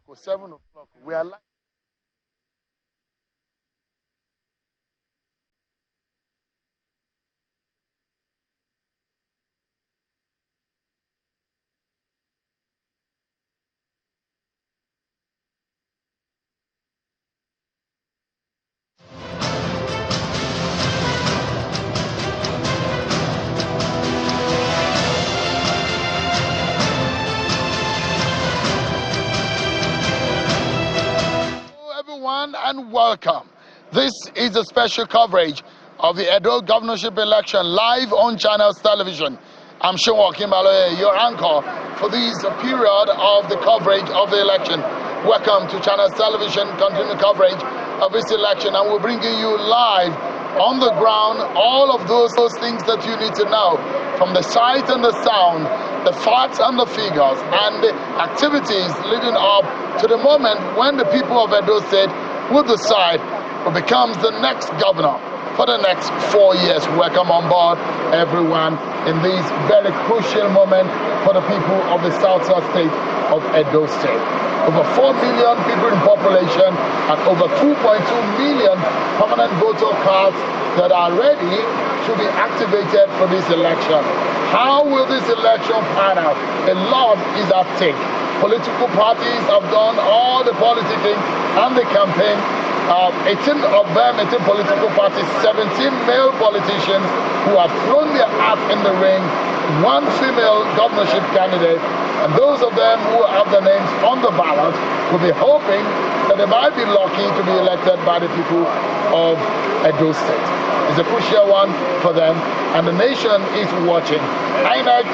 or 7 o'clock, we are live. And welcome. This is a special coverage of the Edo Governorship election live on Channels Television. I'm Sean Kimbaloye, your anchor for this period of the coverage of the election. Welcome to Channels Television, continuing coverage of this election, and we're bringing you live on the ground all of those things that you need to know, from the sight and the sound, the facts and the figures, and the activities leading up to the moment when the people of Edo State will decide who becomes the next governor for the next 4 years. Welcome on board, everyone, in this very crucial moment for the people of the South-South state of Edo State. Over 4 million people in population and over 2.2 million permanent voter cards that are ready to be activated for this election. How will this election pan out? A lot is at stake. Political parties have done all the politicking and the campaign. 18 of them, 18 political parties, 17 male politicians who have thrown their hat in the ring, 1 female governorship candidate, and those of them who have their names on the ballot will be hoping that they might be lucky to be elected by the people of Edo State. It's a crucial one for them, and the nation is watching. INEC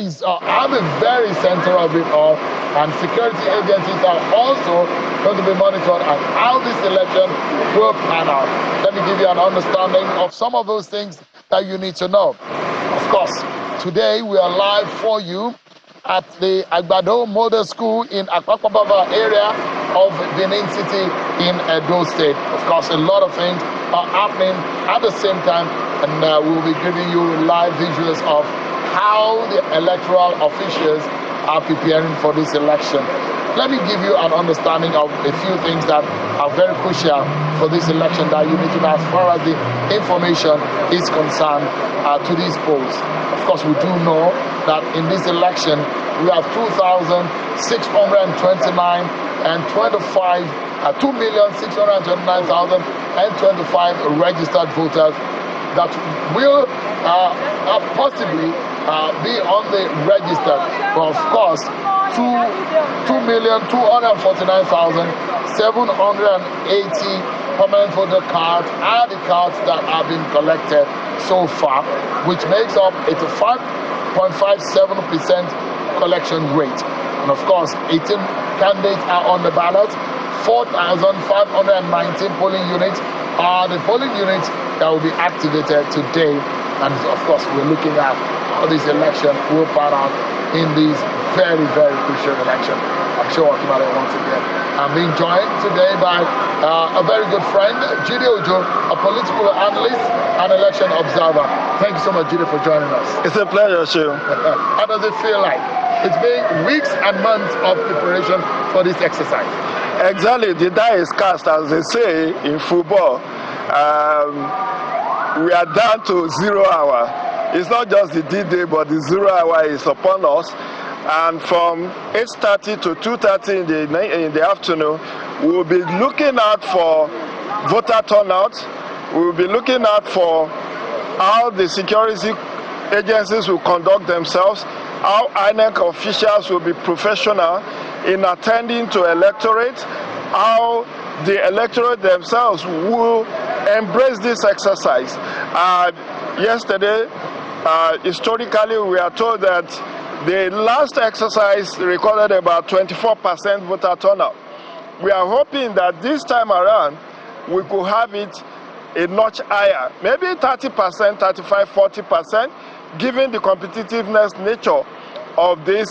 is at the very center of it all, and security agencies are also going to be monitored on how this election will pan out. Let me give you an understanding of some of those things that you need to know. Of course, today we are live for you at the Agbado Model School in Akpakpabava area of Benin City in Edo State. Of course, a lot of things are happening at the same time, and we'll be giving you live visuals of how the electoral officials are preparing for this election. Let me give you an understanding of a few things that are very crucial for this election that you need to know as far as the information is concerned to these polls. Of course, we do know that in this election, we have 2,629 and 25, 2,629,025 registered voters that will possibly be on the register. But of course, 2,249,780 permanent voter cards are the cards that have been collected so far, which makes up 85.57% collection rate. And of course, 18 candidates are on the ballot. 4,519 polling units are the polling units that will be activated today. And of course, we're looking at how this election will pan out in this very, very crucial election. I'm sure Wakimale once again. I'm being joined today by a very good friend, Judy Ojo, a political analyst and election observer. Thank you so much, Judy, for joining us. It's a pleasure, Shil. How does it feel like? It's been weeks and months of preparation for this exercise. Exactly. The die is cast, as they say in football. We are down to 0 hour. It's not just the D-Day, but the 0 hour is upon us. And from 8:30 to 2:30 in the afternoon, we will be looking out for voter turnout. We will be looking out for how the security agencies will conduct themselves, how INEC officials will be professional in attending to electorate, how the electorate themselves will embrace this exercise. Yesterday, historically, we are told that the last exercise recorded about 24% voter turnout. We are hoping that this time around, we could have it a notch higher, maybe 30%, 35%, 40%, given the competitiveness nature of this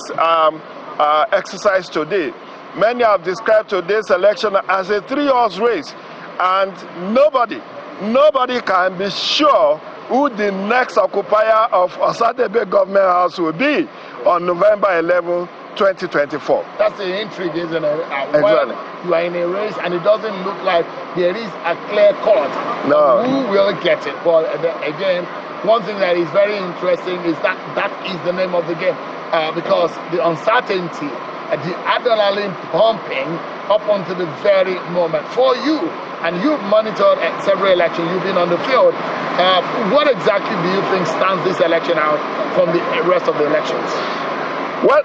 exercise today. Many have described today's election as a 3-horse race, and nobody can be sure who the next occupier of Osadebe Government House will be on November 11, 2024. That's the intrigue, isn't it? Exactly. When you are in a race and it doesn't look like there is a clear cut No. who will get it. But again, one thing that is very interesting is that is the name of the game, because the uncertainty, the adrenaline pumping up until the very moment for you, and you've monitored several elections, you've been on the field. What exactly do you think stands this election out from the rest of the elections? Well,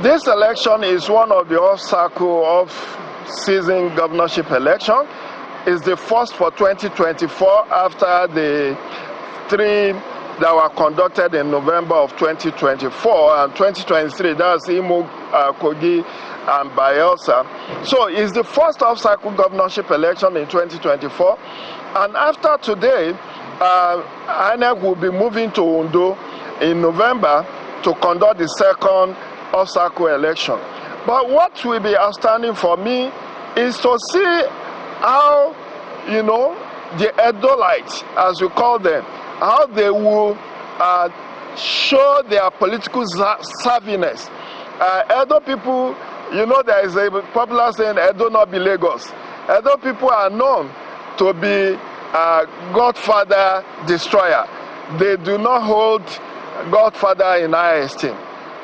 this election is one of the off-cycle off-season governorship election. It's the first for 2024 after the 3 that were conducted in November of 2024 and 2023. That's Imo, Kogi, and Bayelsa. So it's the first off-cycle governorship election in 2024. And after today, INEC will be moving to Ondo in November to conduct the second off-cycle election. But what will be outstanding for me is to see how, the Edolites, as we call them, how they will show their political savviness. Edo people, there is a popular saying, Edo not be Lagos. Edo people are known to be Godfather destroyer. They do not hold Godfather in high esteem.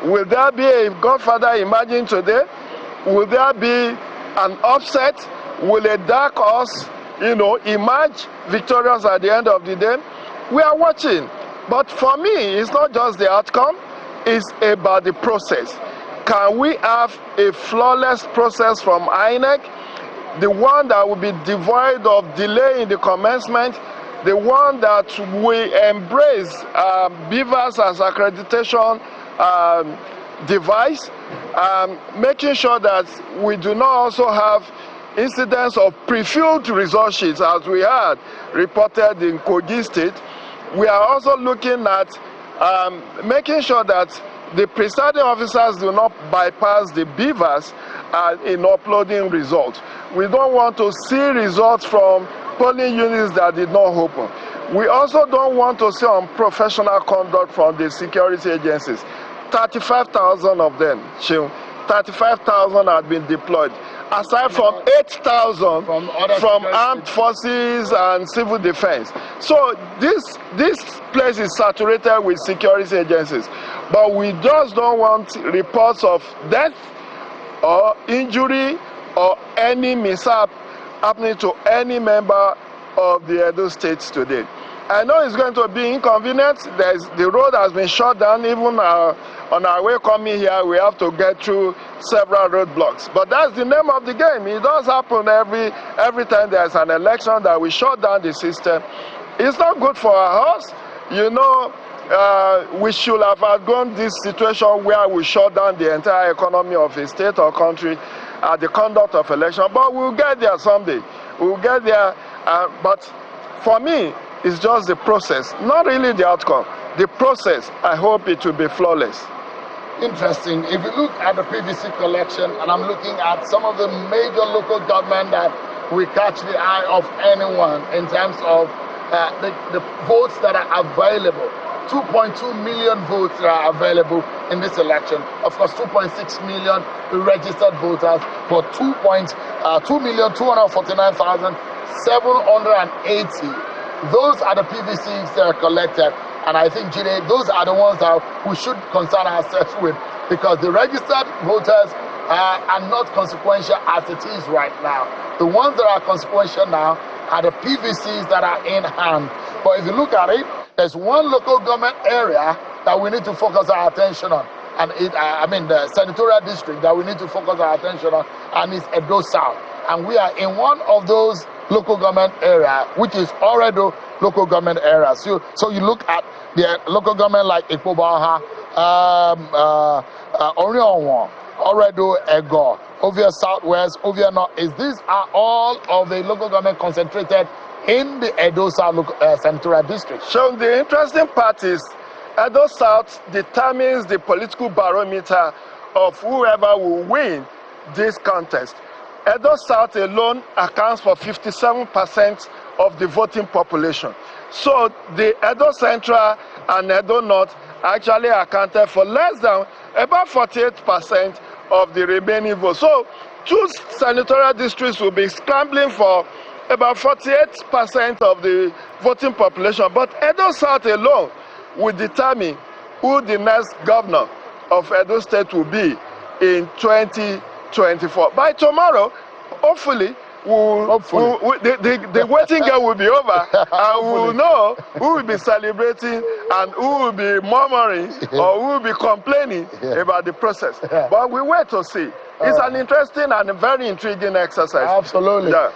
Will there be a Godfather imagined today? Will there be an upset? Will a dark horse, emerge victorious at the end of the day? We are watching. But for me, it's not just the outcome, it's about the process. Can we have a flawless process from INEC? The one that will be devoid of delay in the commencement, the one that we embrace BVAS as accreditation device, making sure that we do not also have incidents of pre-filled result sheets as we had reported in Kogi State. We are also looking at making sure that the presiding officers do not bypass the BVAS in uploading results. We don't want to see results from polling units that did not open. We also don't want to see unprofessional conduct from the security agencies. 35,000 of them, 35,000 have been deployed, aside from 8,000 from armed forces and civil defense. So this place is saturated with security agencies. But we just don't want reports of death or injury or any mishap happening to any member of the Edo states today. I know it's going to be inconvenient. The road has been shut down. Even on our way coming here, we have to get through several roadblocks. But that's the name of the game. It does happen every time there's an election that we shut down the system. It's not good for us. We should have outgone this situation where we shut down the entire economy of a state or country at the conduct of election. But we'll get there someday. We'll get there. But for me, it's just the process, not really the outcome. The process, I hope it will be flawless. Interesting. If you look at the PVC collection, and I'm looking at some of the major local government that will catch the eye of anyone in terms of the votes that are available. 2.2 million votes are available in this election. Of course, 2.6 million registered voters, but 2,249,780. Those are the PVCs that are collected. And I think, Jide, those are the ones that we should concern ourselves with, because the registered voters are not consequential as it is right now. The ones that are consequential now are the PVCs that are in hand. But if you look at it, there's one local government area that we need to focus our attention on, and the senatorial district that we need to focus our attention on, and it's Edo South. And we are in one of those local government area, which is Oredo local government area. So you look at the local government like Ikpobaha, Orionwa, Oredo, Ego, Ovia Southwest, Ovia North. These are all of the local government concentrated in the Edo South senatorial district. So the interesting part is Edo South determines the political barometer of whoever will win this contest. Edo South alone accounts for 57% of the voting population. So the Edo Central and Edo North actually accounted for less than about 48% of the remaining votes. So 2 senatorial districts will be scrambling for about 48% of the voting population. But Edo South alone will determine who the next governor of Edo State will be in 2024. By tomorrow, hopefully, the waiting game will be over, and we will know who will be celebrating and who will be murmuring or who will be complaining about the process. But we wait to see. It's an interesting and a very intriguing exercise. Absolutely. Yeah.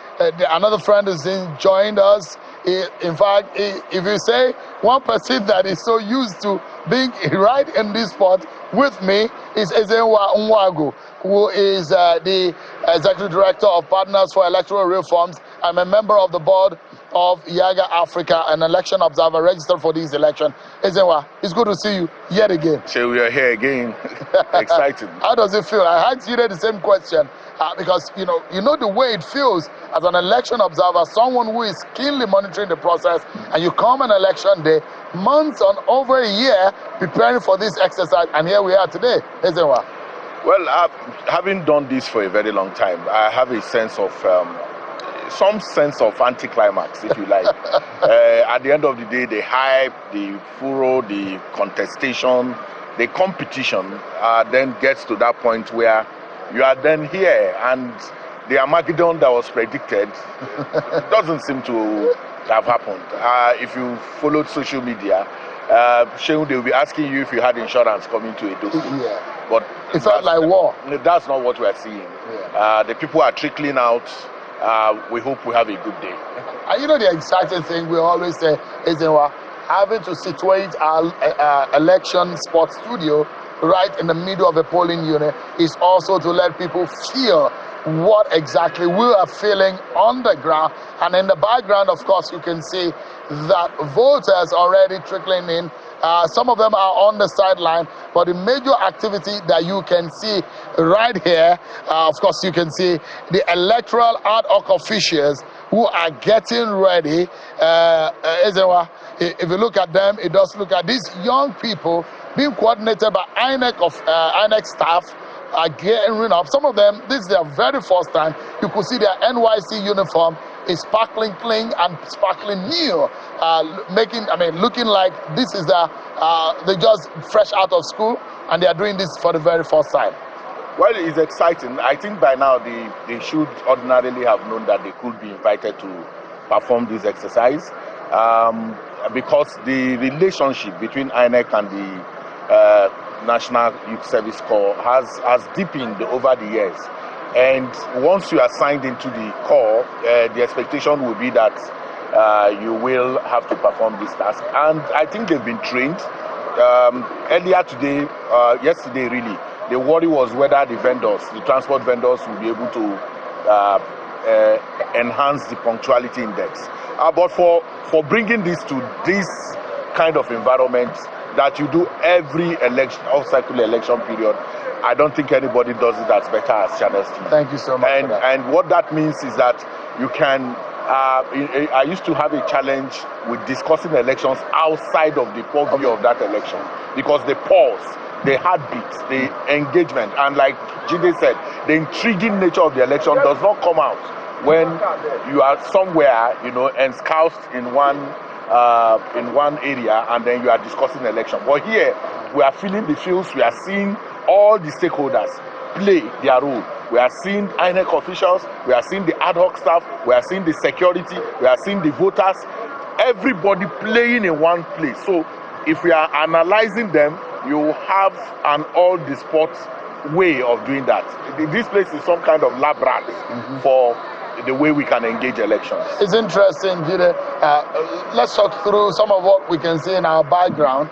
Another friend has joined us. In fact, if you say one person that is so used to being right in this spot with me is Ezenwa Nwago, who is the Executive Director of Partners for Electoral Reforms. I'm a member of the board of Yaga Africa, an election observer registered for this election. Ezenwa, it's good to see you yet again. So we are here again. Excited. How does it feel? I asked you the same question because you know the way it feels as an election observer, someone who is keenly monitoring the process, and you come on election day, months on over a year preparing for this exercise, and here we are today. Ezenwa. Well, having done this for a very long time, I have a sense of some sense of anticlimax, if you like. At the end of the day, the hype, the furor, the contestation, the competition then gets to that point where you are then here, and the Armageddon that was predicted doesn't seem to have happened. If you followed social media, they will be asking you if you had insurance coming to Edo. Yeah. But it felt like war. That's not what we are seeing. Yeah. The people are trickling out. We hope we have a good day. And the exciting thing we always say is having to situate our election sports studio right in the middle of a polling unit is also to let people feel what exactly we are feeling on the ground. And in the background, of course, you can see that voters already trickling in. Some of them are on the sideline, but the major activity that you can see right here, of course, you can see the electoral ad hoc officials who are getting ready. If you look at them, it does look at these young people being coordinated by INEC staff are getting rid of. Some of them, this is their very first time. You could see their NYC uniform is sparkling clean and sparkling new, looking like this is they're just fresh out of school, and they are doing this for the very first time. Well, it's exciting. I think by now they should ordinarily have known that they could be invited to perform this exercise, because the relationship between INEC and the National Youth Service Corps has deepened over the years. And once you are signed into the Corps, the expectation will be that you will have to perform this task. And I think they've been trained. Earlier today, yesterday really, the worry was whether the transport vendors will be able to enhance the punctuality index. But for bringing this to this kind of environment that you do every election, off-cycle election period, I don't think anybody does it as better as Channels TV. Thank you so much. And what that means is that you can. I used to have a challenge with discussing elections outside of the purview of that election, because the pulse, the heartbeat, the engagement, and like Jide said, the intriguing nature of the election does not come out when you are somewhere, ensconced in one area, and then you are discussing election. But here, we are feeling the feels. We are seeing all the stakeholders play their role. We are seeing INEC officials, we are seeing the ad hoc staff, we are seeing the security, we are seeing the voters, everybody playing in one place. So if we are analyzing them, you have an all-the-sport way of doing that. This place is some kind of lab rat for the way we can engage elections. It's interesting, Jide. Let's talk through some of what we can see in our background.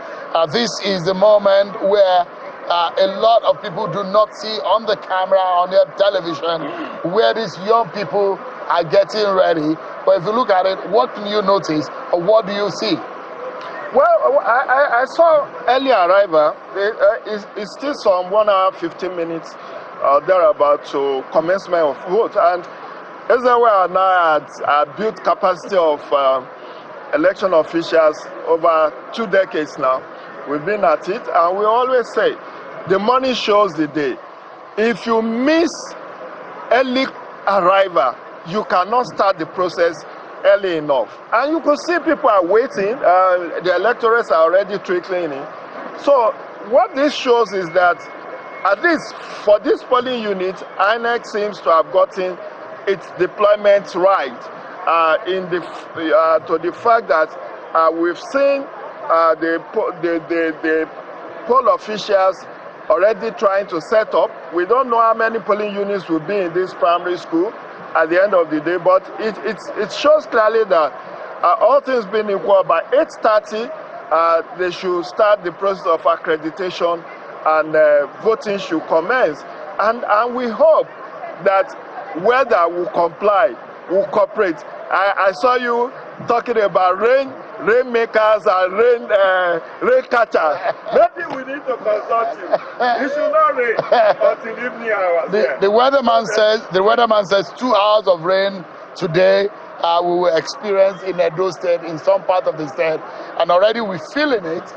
This is the moment where a lot of people do not see on the camera, on their television, where these young people are getting ready. But if you look at it, what can you notice, or what do you see? Well, I saw early arrival. It's still some 1 hour, 15 minutes thereabout to commencement of vote. And as we are now at built capacity of election officials over 2 decades now. We've been at it, and we always say, the money shows the day. If you miss early arrival, you cannot start the process early enough. And you could see people are waiting, the electorates are already trickling in. So what this shows is that, at least for this polling unit, INEC seems to have gotten its deployment right, to the fact that we've seen the poll officials already trying to set up. We don't know how many polling units will be in this primary school at the end of the day, but it shows clearly that all things being equal, by 8:30 they should start the process of accreditation, and voting should commence. And we hope that weather will comply, will cooperate. I saw you talking about rainmakers and rain catchers. Maybe we need to consult you. It should not rain until evening hours. The weatherman says 2 hours of rain today we will experience in Edo State, in some part of the state, and already we're feeling it.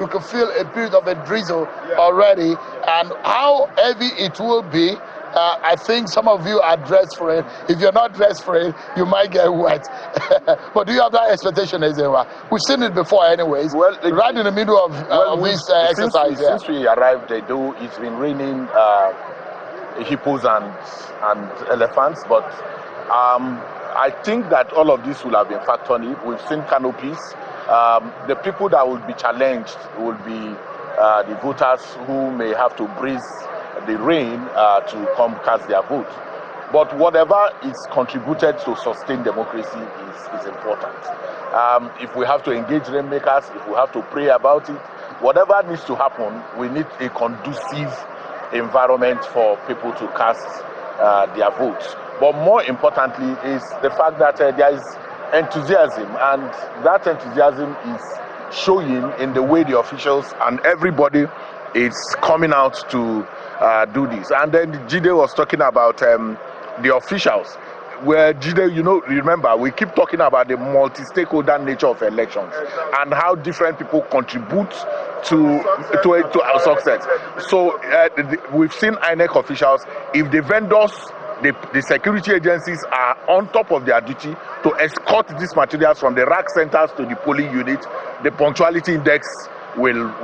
You can feel a bit of a drizzle already, and how heavy it will be. I think some of you are dressed for it. If you're not dressed for it, you might get wet. But do you have that expectation, Ezewa? We've seen it before anyways. Well, right in the middle of this exercise. Since we arrived, it's been raining hippos and elephants, but I think that all of this will have been factored in. We've seen canopies. The people that will be challenged will be the voters who may have to breeze the rain to come cast their vote. But whatever is contributed to sustain democracy is important. If we have to engage rainmakers, if we have to pray about it, whatever needs to happen, we need a conducive environment for people to cast their votes. But more importantly is the fact that there is enthusiasm, and that enthusiasm is showing in the way the officials and everybody is coming out to do this. And then Jide was talking about the officials, where Jide, remember, we keep talking about the multi-stakeholder nature of elections and how different people contribute to our success. So we've seen INEC officials, if the vendors, the security agencies are on top of their duty to escort these materials from the rack centers to the polling unit, the punctuality index will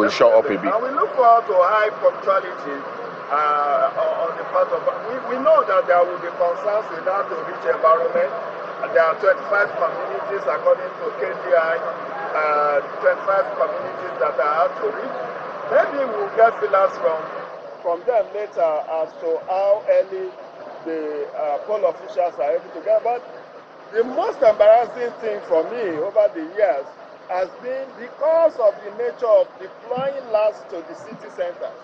show up a bit. And we look forward to high punctuality on the part of. We know that there will be concerns in that to reach environment. There are 25 communities according to KDI, 25 communities that are out to reach. Maybe we'll get feelers from them later as to how early the poll officials are able to get. But the most embarrassing thing for me over the years has been because of the nature of deploying lads to the city centers.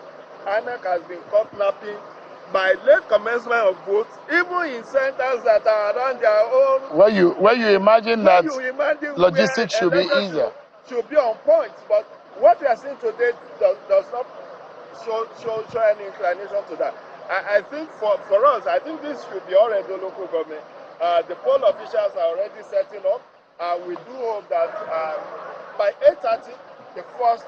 INEC has been caught napping by late commencement of votes, even in centers that are around their own. Where you imagine that logistics should be easier. Should be on point, but what we are seeing today does not show any inclination to that. I think for us, I think this should be already local government. The poll officials are already setting up. We do hope that by 8:30, the first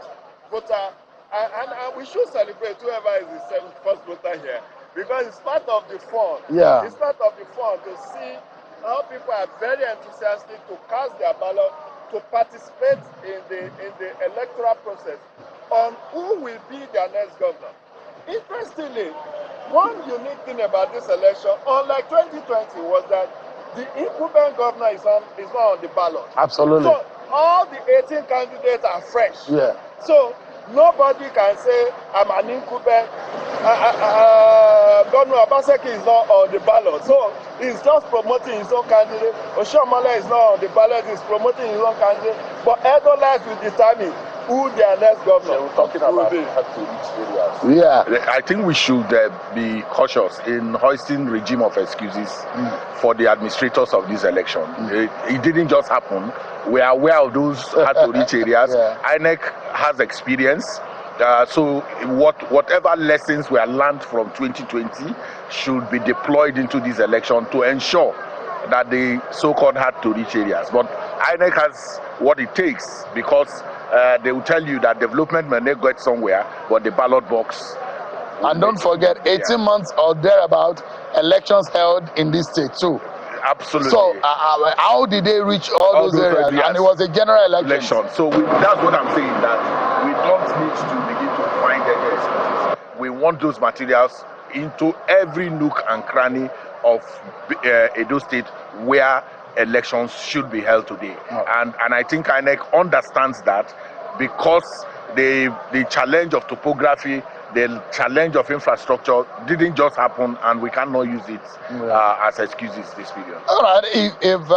voter, and we should celebrate whoever is the first voter here, because it's part of the fun. Yeah. It's part of the fun to see how people are very enthusiastic to cast their ballot, to participate in the electoral process on who will be their next governor. Interestingly, one unique thing about this election, unlike 2020, was that the incumbent governor is not on the ballot. Absolutely. So all the 18 candidates are fresh. Yeah. So nobody can say I'm an incumbent. Governor Obaseki is not on the ballot. So he's just promoting his own candidate. Oshiomhole is not on the ballot. He's promoting his own candidate. But Edo Life will determine who their next governor so we're talking about areas. Yeah. I think we should be cautious in hoisting regime of excuses for the administrators of this election. It didn't just happen. We are aware of those hard to reach areas. INEC has experience. So whatever lessons were learned from 2020 should be deployed into this election to ensure that the so-called hard to reach areas. But INEC has what it takes, because they will tell you that development may not get somewhere, but the ballot box. And don't forget, 18 months or thereabout, elections held in this state too. Absolutely. So how did they reach all those areas? And it was a general election. So that's what I'm saying, that we don't need to begin to find any excuses. We want those materials into every nook and cranny of Edo State where elections should be held today. And I think INEC understands that, because the challenge of topography, the challenge of infrastructure didn't just happen, and we cannot use it as excuses this period. All right, if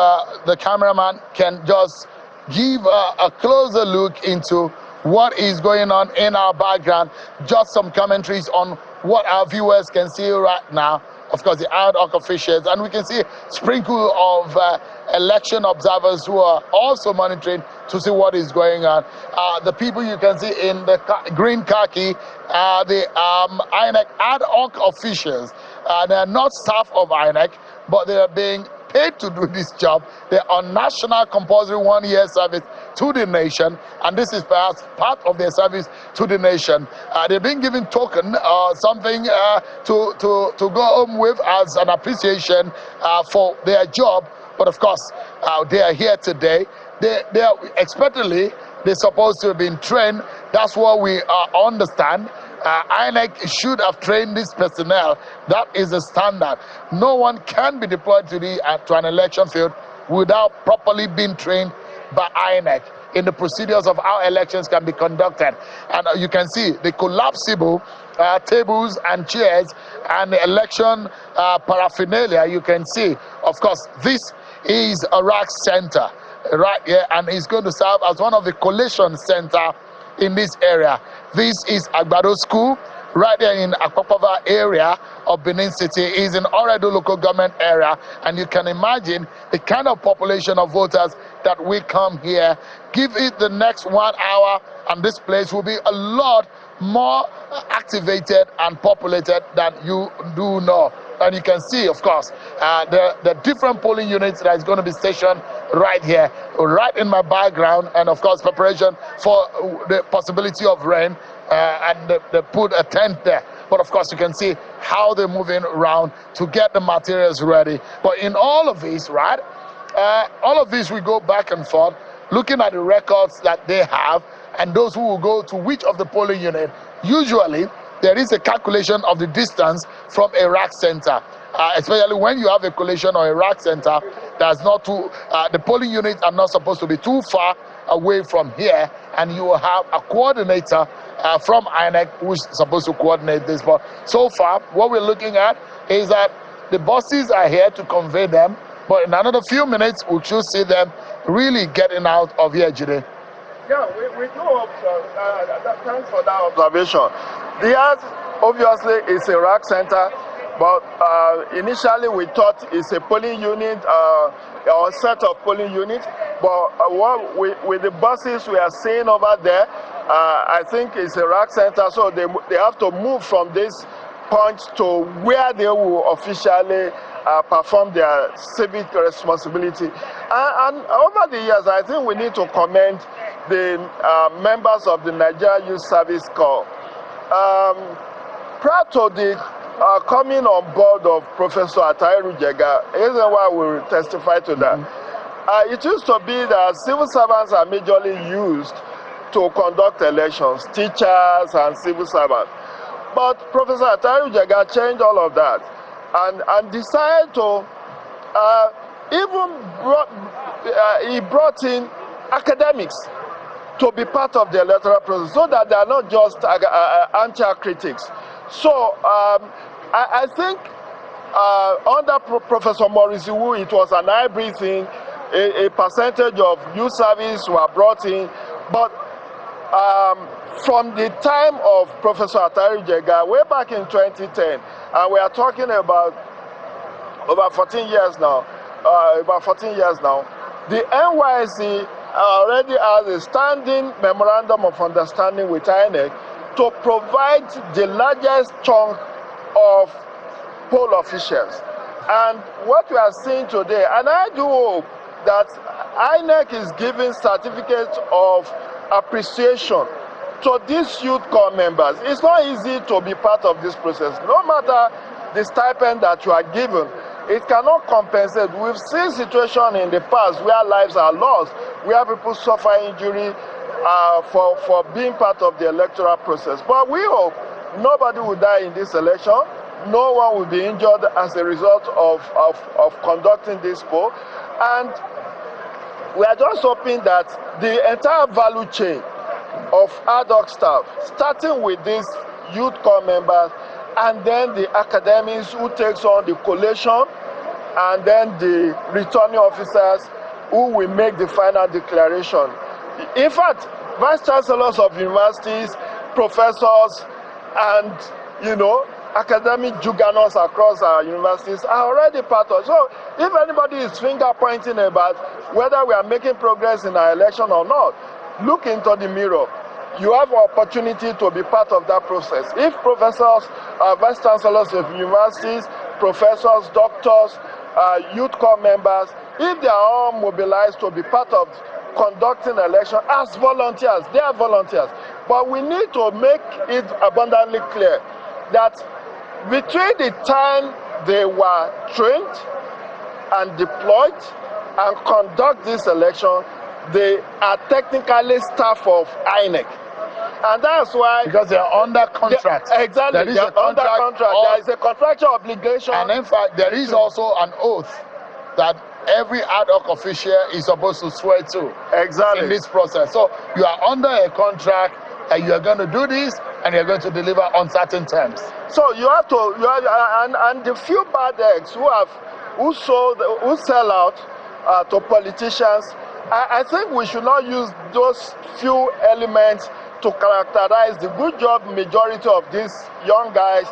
the cameraman can just give a closer look into what is going on in our background, just some commentaries on what our viewers can see right now. Of course, the ad hoc officials, and we can see a sprinkle of election observers who are also monitoring to see what is going on. The people you can see in the green khaki are the INEC ad hoc officials. They are not staff of INEC, but they are being paid to do this job. They're on national compulsory 1-year service to the nation, and this is perhaps part of their service to the nation. They're being given token, something to go home with as an appreciation for their job. But of course, they are here today. They are expectedly, they're supposed to have been trained. That's what we understand. INEC should have trained this personnel. That is the standard. No one can be deployed to an election field without properly being trained by INEC in the procedures of how elections can be conducted. And you can see the collapsible tables and chairs and the election paraphernalia. You can see, of course, this is a rack center right here, and it's going to serve as one of the collation center in this area. This is Agbado School, right there in Akpakpava area of Benin City. Is in Oredo local government area, and you can imagine the kind of population of voters that will come here. Give it the next 1 hour, and this place will be a lot more activated and populated than you do know. And you can see, of course, the different polling units that is going to be stationed right here, right in my background, and of course preparation for the possibility of rain, and they put a tent there. But of course you can see how they're moving around to get the materials ready. But in all of this, right, all of this we go back and forth, looking at the records that they have, and those who will go to which of the polling unit. Usually there is a calculation of the distance from a rack center, especially when you have a collation or a rack center that's not too, the polling units are not supposed to be too far away from here, and you will have a coordinator from INEC who's supposed to coordinate this. But so far, what we're looking at is that the buses are here to convey them, but in another few minutes, we should see them really getting out of here, Jide. Yeah, we know. Thanks for that observation. The earth obviously is a rack center, but initially we thought it's a polling unit or a set of polling units. But with the buses we are seeing over there, I think it's a rack center, so they have to move from this point to where they will officially perform their civic responsibility. And over the years, I think we need to commend the members of the Nigeria Youth Service Corps. Prior to the coming on board of Professor Atahiru Jega, here's why we will testify to that. It used to be that civil servants are majorly used to conduct elections, teachers and civil servants. But Professor Atahiru Jega changed all of that and decided to he brought in academics to be part of the electoral process, so that they are not just anti-critics. So I think under Professor Maurice Iwu, it was an hybrid thing. A percentage of youth service were brought in, but from the time of Professor Atahiru Jega, way back in 2010, and we are talking about over 14 years now, the NYSC already has a standing memorandum of understanding with INEC to provide the largest chunk of poll officials. And what we are seeing today, and I do hope that INEC is giving certificates of appreciation to these youth corps members. It's not easy to be part of this process. No matter the stipend that you are given, it cannot compensate. We've seen situations in the past where lives are lost, where people suffer injury for being part of the electoral process. But we hope nobody will die in this election. No one will be injured as a result of conducting this poll. And we are just hoping that the entire value chain of ad hoc staff, starting with these youth corps members, and then the academics who takes on the collation, and then the returning officers who will make the final declaration. In fact, vice chancellors of universities, professors, and academic juggernauts across our universities are already part of. So if anybody is finger pointing about whether we are making progress in our election or not, look into the mirror. You have an opportunity to be part of that process. If professors, vice chancellors of universities, professors, doctors, youth corps members, if they are all mobilized to be part of conducting election as volunteers, they are volunteers. But we need to make it abundantly clear that between the time they were trained and deployed and conduct this election, they are technically staff of INEC. And that's why... Because they are under contract. Exactly, they are under contract. There is a contractual obligation. And in fact, there is also an oath that every ad hoc official is supposed to swear to in this process. So you are under a contract and you are going to do this and you're going to deliver on certain terms. So you have to, and the few bad eggs who sell out to politicians, I think we should not use those few elements to characterize the good job majority of these young guys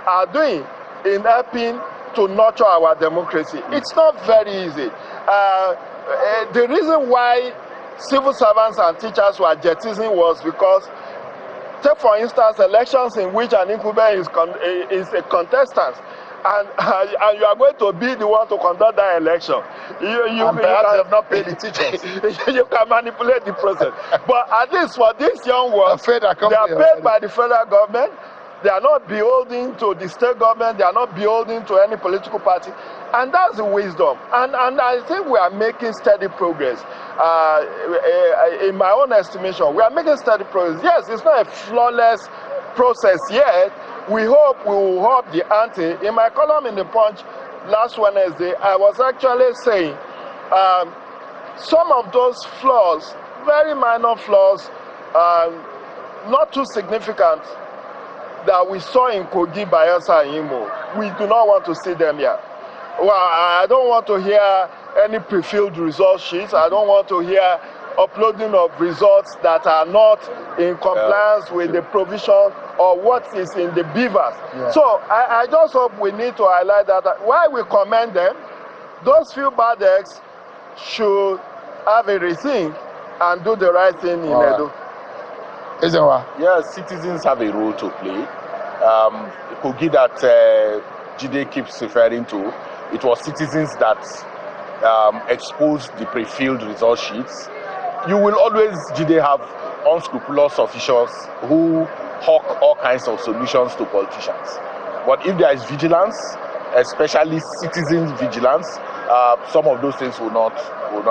are doing in helping to nurture our democracy. It's not very easy. The reason why civil servants and teachers were jettisoning was because, take for instance, elections in which an incumbent is a contestant, and you are going to be the one to conduct that election. And perhaps you have not paid the teachers. You can manipulate the process. But at least for these young ones, they are paid by the federal government. They are not beholden to the state government. They are not beholden to any political party. And that's the wisdom. And I think we are making steady progress. In my own estimation, we are making steady progress. Yes, it's not a flawless process yet. We hope we will up the ante. In my column in the Punch last Wednesday, I was actually saying some of those flaws, very minor flaws, not too significant, that we saw in Kogi, Bayelsa, and Imo. We do not want to see them here. Well, I don't want to hear any pre-filled result sheets. I don't want to hear uploading of results that are not in compliance with the provision or what is in the beavers. Yeah. So I just hope we need to highlight that while we commend them, those few bad eggs should have a rethink and do the right thing in Edo. Yes, citizens have a role to play. Kogi that Jide keeps referring to, it was citizens that exposed the pre-filled result sheets. You will always, Jide, have unscrupulous officials who hawk all kinds of solutions to politicians. But if there is vigilance, especially citizens' vigilance, some of those things will not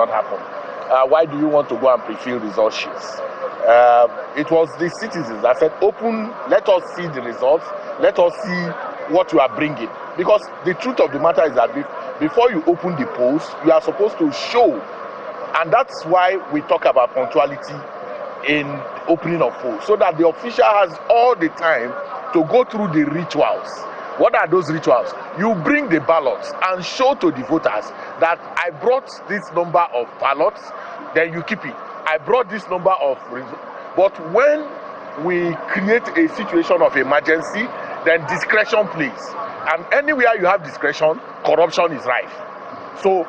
happen. Why do you want to go and pre-fill result sheets? It was the citizens that said, open, let us see the results, let us see what you are bringing. Because the truth of the matter is that before you open the polls, you are supposed to show. And that's why we talk about punctuality in opening of polls, so that the official has all the time to go through the rituals. What are those rituals? You bring the ballots and show to the voters that I brought this number of ballots, then you keep it. I brought this number of results. But when we create a situation of emergency, then discretion plays. And anywhere you have discretion, corruption is rife. So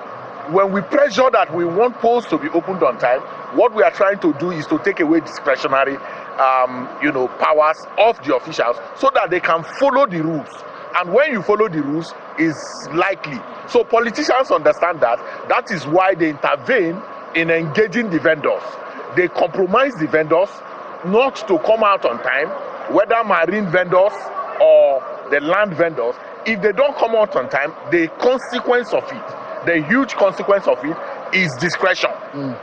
when we pressure that we want polls to be opened on time, what we are trying to do is to take away discretionary powers of the officials so that they can follow the rules. And when you follow the rules, is likely. So politicians understand that. That is why they intervene in engaging the vendors. They compromise the vendors not to come out on time, whether marine vendors or the land vendors. If they don't come out on time, the consequence of it, the huge consequence of it, is discretion.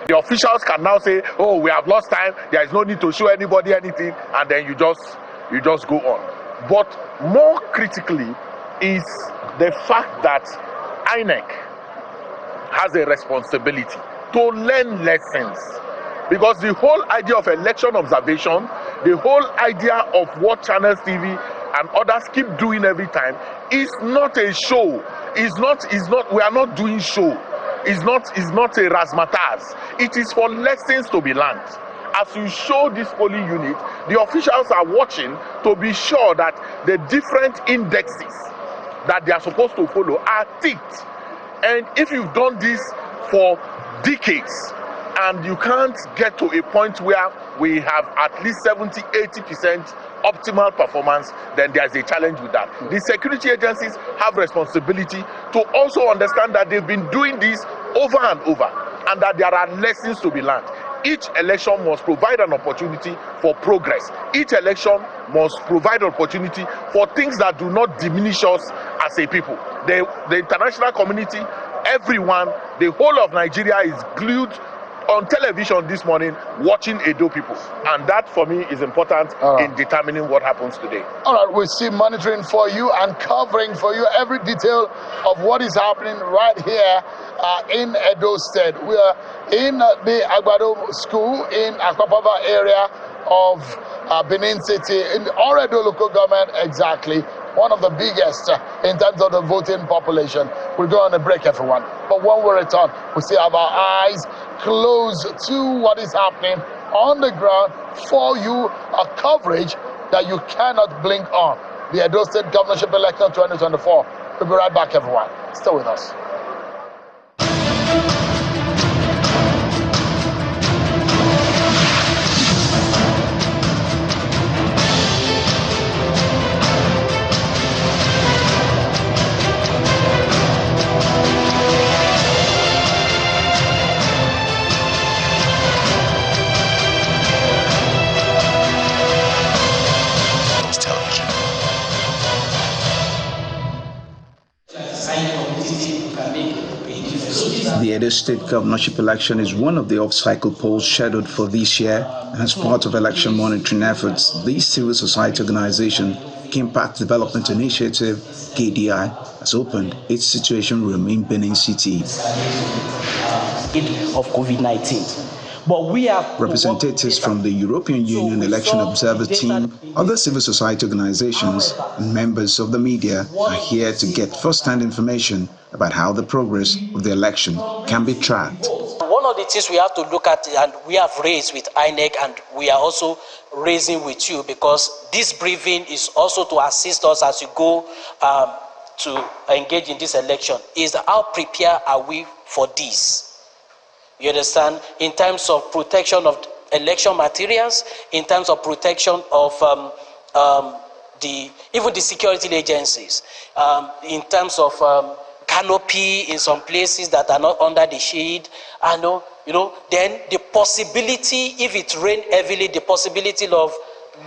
The officials can now say, oh, we have lost time, there is no need to show anybody anything, and then you just go on. But more critically is the fact that INEC has a responsibility to learn lessons, because the whole idea of election observation, the whole idea of what Channels TV and others keep doing every time is not a show. We are not doing show. It's not a razzmatazz. It is for lessons to be learned. As you show this polling unit, the officials are watching to be sure that the different indexes that they are supposed to follow are ticked. And if you've done this for decades and you can't get to a point where we have at least 70-80% optimal performance, then there's a challenge with that. The security agencies have responsibility to also understand that they've been doing this over and over, and that there are lessons to be learned. Each election must provide an opportunity for progress. Each election must provide opportunity for things that do not diminish us as a people. The international community, everyone, the whole of Nigeria is glued on television this morning watching Edo people, and that for me is important in determining what happens today. All right, we'll see monitoring for you and covering for you every detail of what is happening right here in Edo State. We are in the Agbado School in Akwapava area of Benin City, in the Oredo local government, exactly one of the biggest in terms of the voting population. We'll go on a break, everyone. But when we return, we still have our eyes close to what is happening on the ground for you, a coverage that you cannot blink on. The Edo State Governorship Election 2024. We'll be right back, everyone. Stay with us. The Edo State Governorship election is one of the off-cycle polls scheduled for this year, and as part of election monitoring efforts, the civil society organization Impact Development Initiative, KDI, has opened its situation room in Benin City. Of COVID-19. But we have representatives from the European Union Election Observer Team, other civil society organizations, and members of the media are here to get first-hand information about how the progress of the election can be tracked. One of the things we have to look at, and we have raised with INEC, and we are also raising with you, because this briefing is also to assist us as you go to engage in this election, is how prepared are we for this? You understand? In terms of protection of election materials, in terms of protection of even the security agencies, in terms of canopy in some places that are not under the shade, and then the possibility, if it rains heavily, the possibility of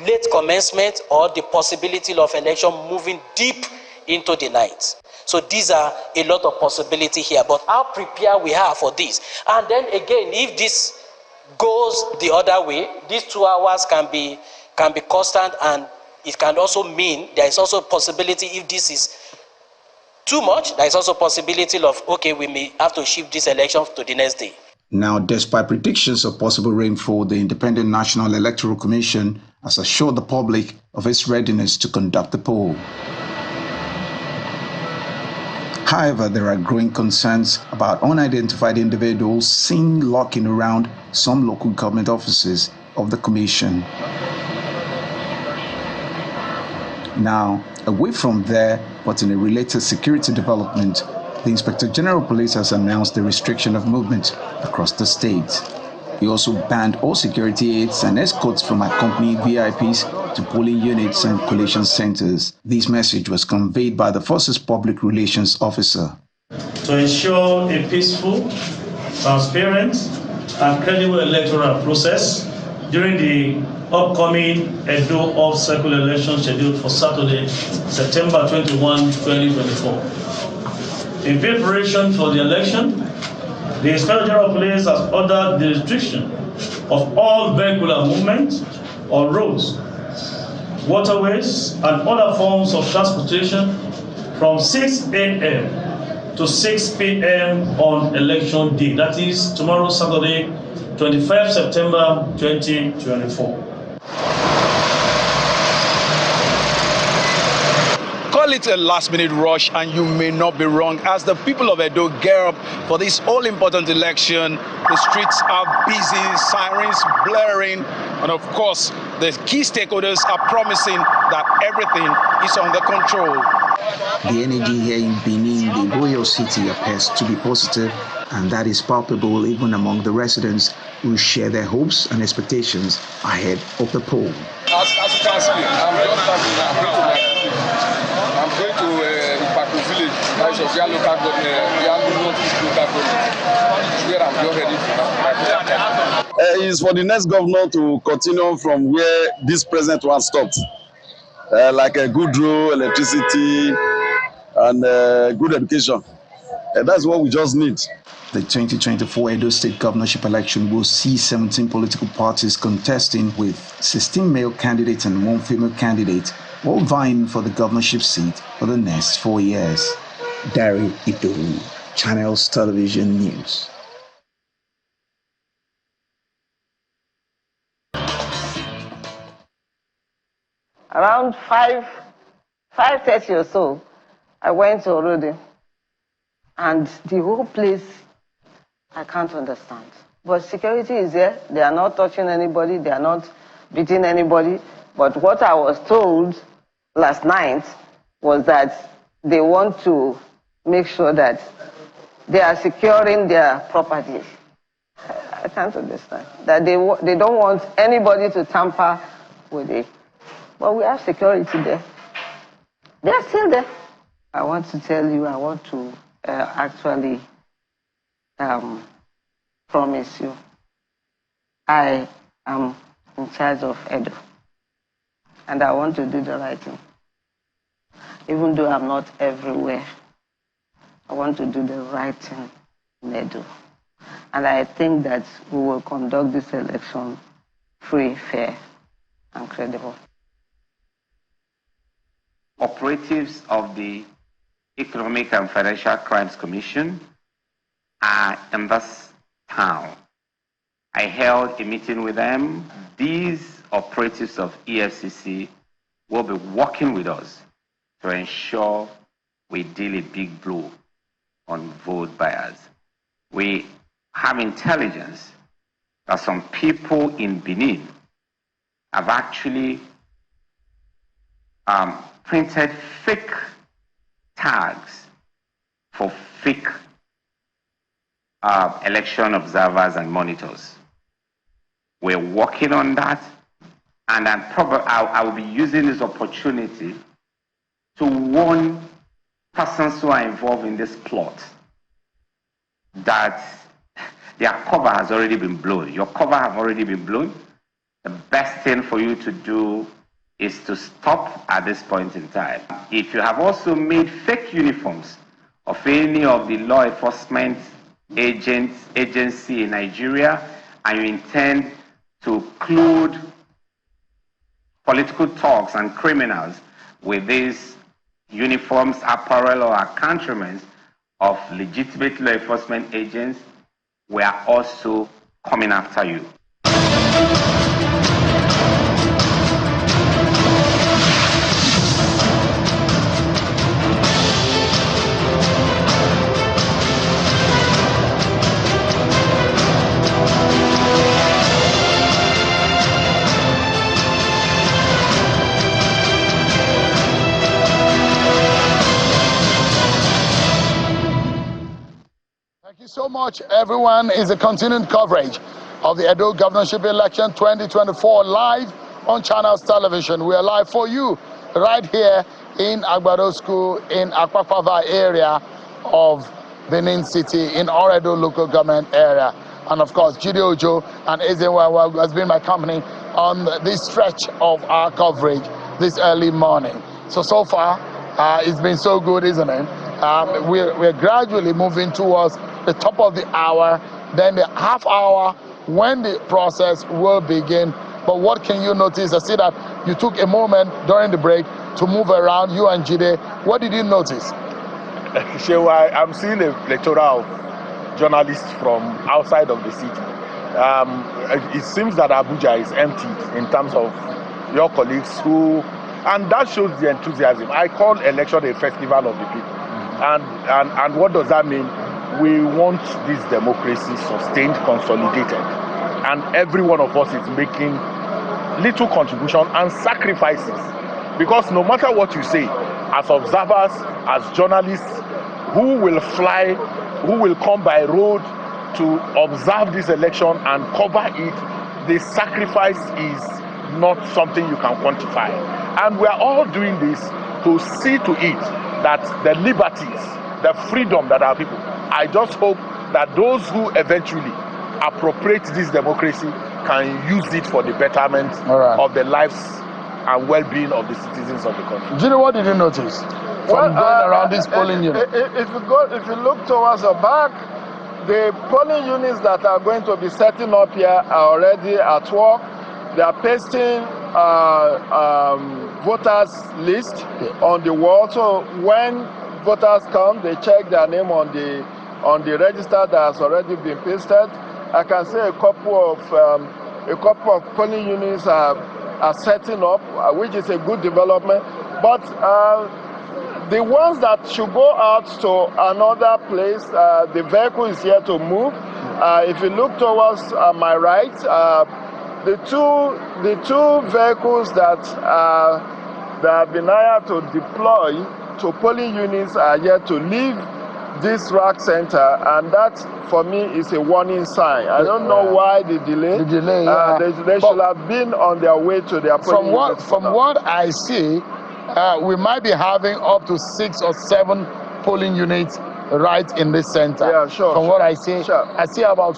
late commencement or the possibility of election moving deep into the night. So these are a lot of possibility here, but how prepared we are for this. And then again, if this goes the other way, these 2 hours can be constant, and it can also mean there is also a possibility, if this is too much, there is also a possibility of, okay, we may have to shift this election to the next day. Now, despite predictions of possible rainfall, the Independent National Electoral Commission has assured the public of its readiness to conduct the poll. However, there are growing concerns about unidentified individuals seen lurking around some local government offices of the Commission. Now, away from there, but in a related security development, the Inspector General of Police has announced the restriction of movement across the state. He also banned all security aides and escorts from accompanied VIPs to polling units and collation centers. This message was conveyed by the Force's Public Relations Officer. To ensure a peaceful, transparent, and credible electoral process during the upcoming Edo off-cycle election scheduled for Saturday, September 21, 2024. In preparation for the election, the Inspector General of Police has ordered the restriction of all vehicular movement on roads, waterways, and other forms of transportation from 6 a.m. to 6 p.m. on election day. That is tomorrow, Saturday, 25 September 2024. Call it a last-minute rush, and you may not be wrong. As the people of Edo gear up for this all-important election, the streets are busy, sirens blaring, and of course, the key stakeholders are promising that everything is under control. The energy here in Benin, the royal city, appears to be positive, and that is palpable even among the residents who share their hopes and expectations ahead of the poll. As you can see, I'm just starting now. I'm going to Ipaku village, that is of their local government, their northeast local government. Where I'm just ready to It's for the next governor to continue from where this present one stopped. Like a good road, electricity, and good education. That's what we just need. The 2024 Edo State Governorship election will see 17 political parties contesting, with 16 male candidates and 1 female candidate, all vying for the governorship seat for the next 4 years. Dari Idowu, Channels Television News. Around 5:30 or so, I went to Orode, and the whole place, I can't understand. But security is there. They are not touching anybody. They are not beating anybody. But what I was told last night was that they want to make sure that they are securing their property. I can't understand. That they don't want anybody to tamper with it. But we have security there. They are still there. I want to tell you, I want to actually promise you, I am in charge of Edo. And I want to do the right thing. Even though I'm not everywhere, I want to do the right thing in Edo. And I think that we will conduct this election free, fair, and credible. Operatives of the Economic and Financial Crimes Commission are in this town. I held a meeting with them. These operatives of EFCC will be working with us to ensure we deal a big blow on vote buyers. We have intelligence that some people in Benin have actually printed fake tags for fake election observers and monitors. We're working on that, and I will be using this opportunity to warn persons who are involved in this plot that their cover has already been blown. Your cover has already been blown. The best thing for you to do is to stop at this point in time. If you have also made fake uniforms of any of the law enforcement agency in Nigeria, and you intend to collude political talks and criminals with these uniforms, apparel, or accoutrements of legitimate law enforcement agents, we are also coming after you. Thank you so much, everyone. It's a continuing coverage of the Edo Governorship Election 2024 live on Channels Television. We are live for you right here in Agbado School in Akpakpava area of Benin City in Oredo local government area. and of course Jide Ojo and Ezenwa, who has been my company on this stretch of our coverage this early morning. So far, it's been so good, isn't it? We're gradually moving towards the top of the hour, then the half hour when the process will begin. But what can you notice? I see that you took a moment during the break to move around, you and Jide. What did you notice? Shewa, I'm seeing a plethora of journalists from outside of the city. It seems that Abuja is empty in terms of your colleagues who, and that shows the enthusiasm. I call election a festival of the people. And what does that mean? We want this democracy sustained, consolidated. And every one of us is making little contribution and sacrifices. Because no matter what you say, as observers, as journalists, who will fly, who will come by road to observe this election and cover it, the sacrifice is not something you can quantify. And we are all doing this to see to it that the liberties, the freedom that our people, I just hope that those who eventually appropriate this democracy can use it for the betterment of the lives and well-being of the citizens of the country. Jide, what did you notice from going around this polling unit? If you look towards the back, the polling units that are going to be setting up here are already at work. They are pasting voters list on the wall. So when voters come, they check their name on the register that has already been pasted. I can say a couple of polling units are setting up, which is a good development. But the ones that should go out to another place, the vehicle is here to move. If you look towards my right, the two vehicles that have been hired to deploy to polling units are yet to leave this rack center, and that for me is a warning sign. I don't know why the delay. They should have been on their way to their polling units. From what I see, we might be having up to 6 or 7 polling units right in this center. Yeah, sure. From what I see, I see about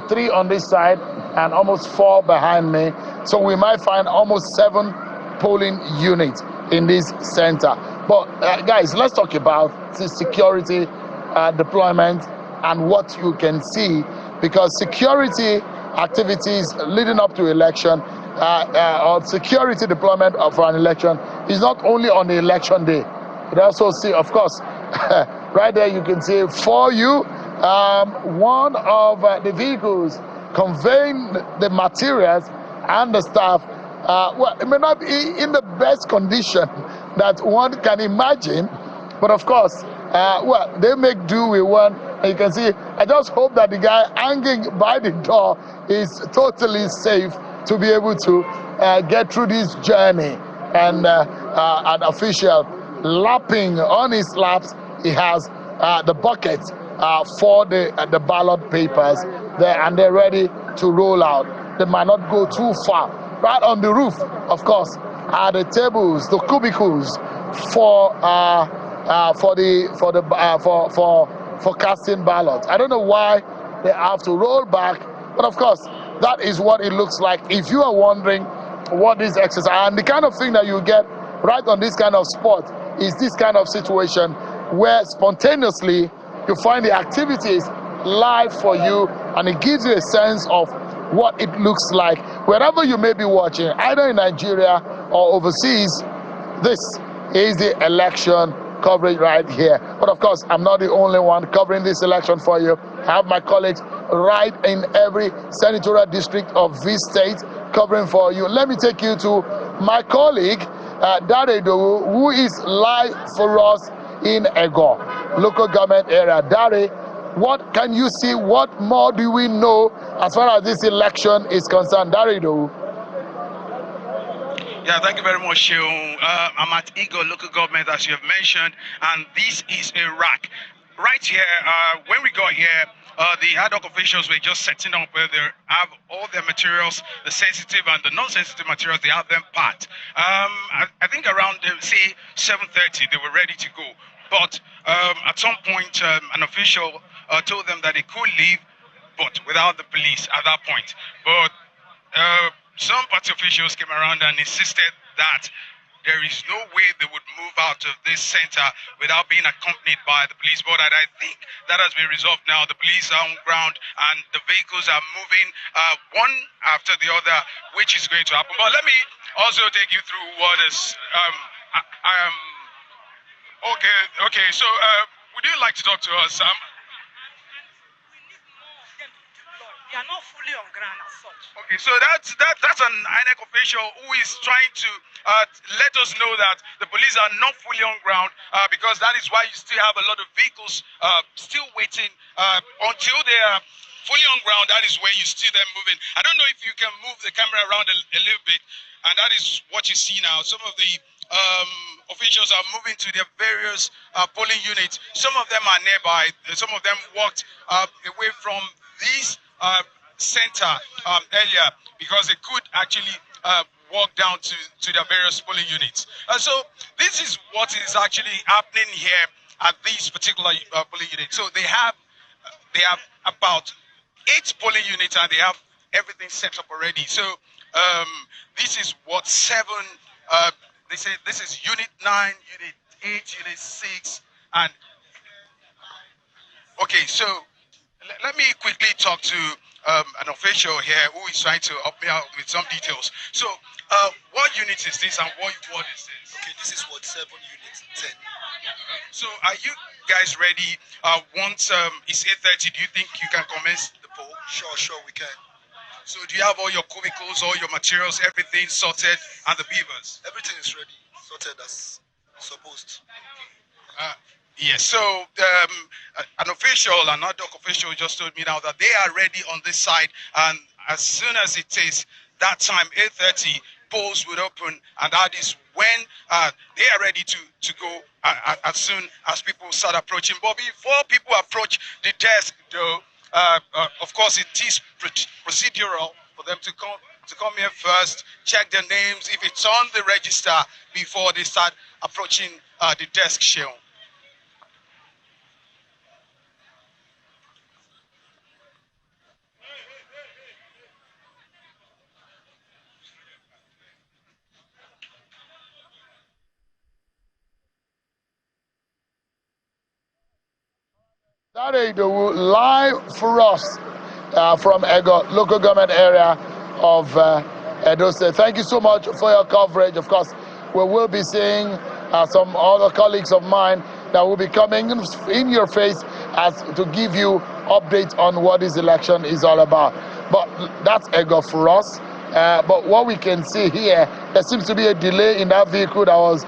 3 on this side and almost 4 behind me. So we might find almost 7 polling units in this center. But guys, let's talk about the security deployment and what you can see, because security activities leading up to election or security deployment for an election is not only on the election day. You also see, of course, right there you can see for you one of the vehicles conveying the materials and the staff. Well, it may not be in the best condition that one can imagine, but of course, well, they make do with one. And you can see, I just hope that the guy hanging by the door is totally safe to be able to get through this journey. And an official lapping on his laps, he has the bucket for the ballot papers there, and they're ready to roll out. They might not go too far. Right on the roof, of course, are the tables, the cubicles for casting ballots. I don't know why they have to roll back, but of course, that is what it looks like. If you are wondering what this exercise, and the kind of thing that you get right on this kind of spot is this kind of situation where spontaneously you find the activities live for you, and it gives you a sense of what it looks like wherever you may be watching, either in Nigeria or overseas. This is the election coverage right here. But of course, I'm not the only one covering this election for you. I have my colleagues right in every senatorial district of this state covering for you. Let me take you to my colleague, Dare Dowu, who is live for us in Ego, local government area. Dare, what can you see? What more do we know as far as this election is concerned? Dare Dowu. Yeah, thank you very much, Sheung. I'm at Ego local government, as you have mentioned, and this is a rack. Right here, when we got here, the ad hoc officials were just setting up where they have all their materials, the sensitive and the non-sensitive materials, they have them packed. I think around, say, 7:30, they were ready to go. But at some point, an official told them that they could leave. but without the police at that point. But some party officials came around and insisted that there is no way they would move out of this center without being accompanied by the police. But I think that has been resolved now. The police are on ground and the vehicles are moving one after the other, which is going to happen. But let me also take you through what is okay. So would you like to talk to us, Sam? They are not fully on ground as such. Okay, so that's an INEC official who is trying to let us know that the police are not fully on ground because that is why you still have a lot of vehicles still waiting until they are fully on ground. That is where you see them moving. I don't know if you can move the camera around a little bit, and that is what you see now. Some of the officials are moving to their various polling units. Some of them are nearby. Some of them walked away from these center earlier because they could actually walk down to their various polling units. So this is what is actually happening here at these particular polling units. So they have about 8 polling units and they have everything set up already. So this is what 7. They say this is unit 9, unit 8, unit 6, and okay. So let me quickly talk to an official here who is trying to help me out with some details. So, what unit is this and what is this? Okay, this is what 7 unit 10. So, are you guys ready? Once it's 8:30, do you think you can commence the poll? Sure, we can. So, do you have all your cubicles, all your materials, everything sorted, and the beavers? Everything is ready, sorted as supposed. Yes, so an official, an ad hoc official just told me now that they are ready on this side, and as soon as it is that time, 8:30, polls will open, and that is when they are ready to go as soon as people start approaching. But before people approach the desk, though, of course, it is procedural for them to come here first, check their names, if it's on the register, before they start approaching the desk, Sheon. That is live for us from Ego, local government area of Edo State. Thank you so much for your coverage. Of course, we will be seeing some other colleagues of mine that will be coming in your face as to give you updates on what this election is all about. But that's Ego for us. But what we can see here, there seems to be a delay in that vehicle that was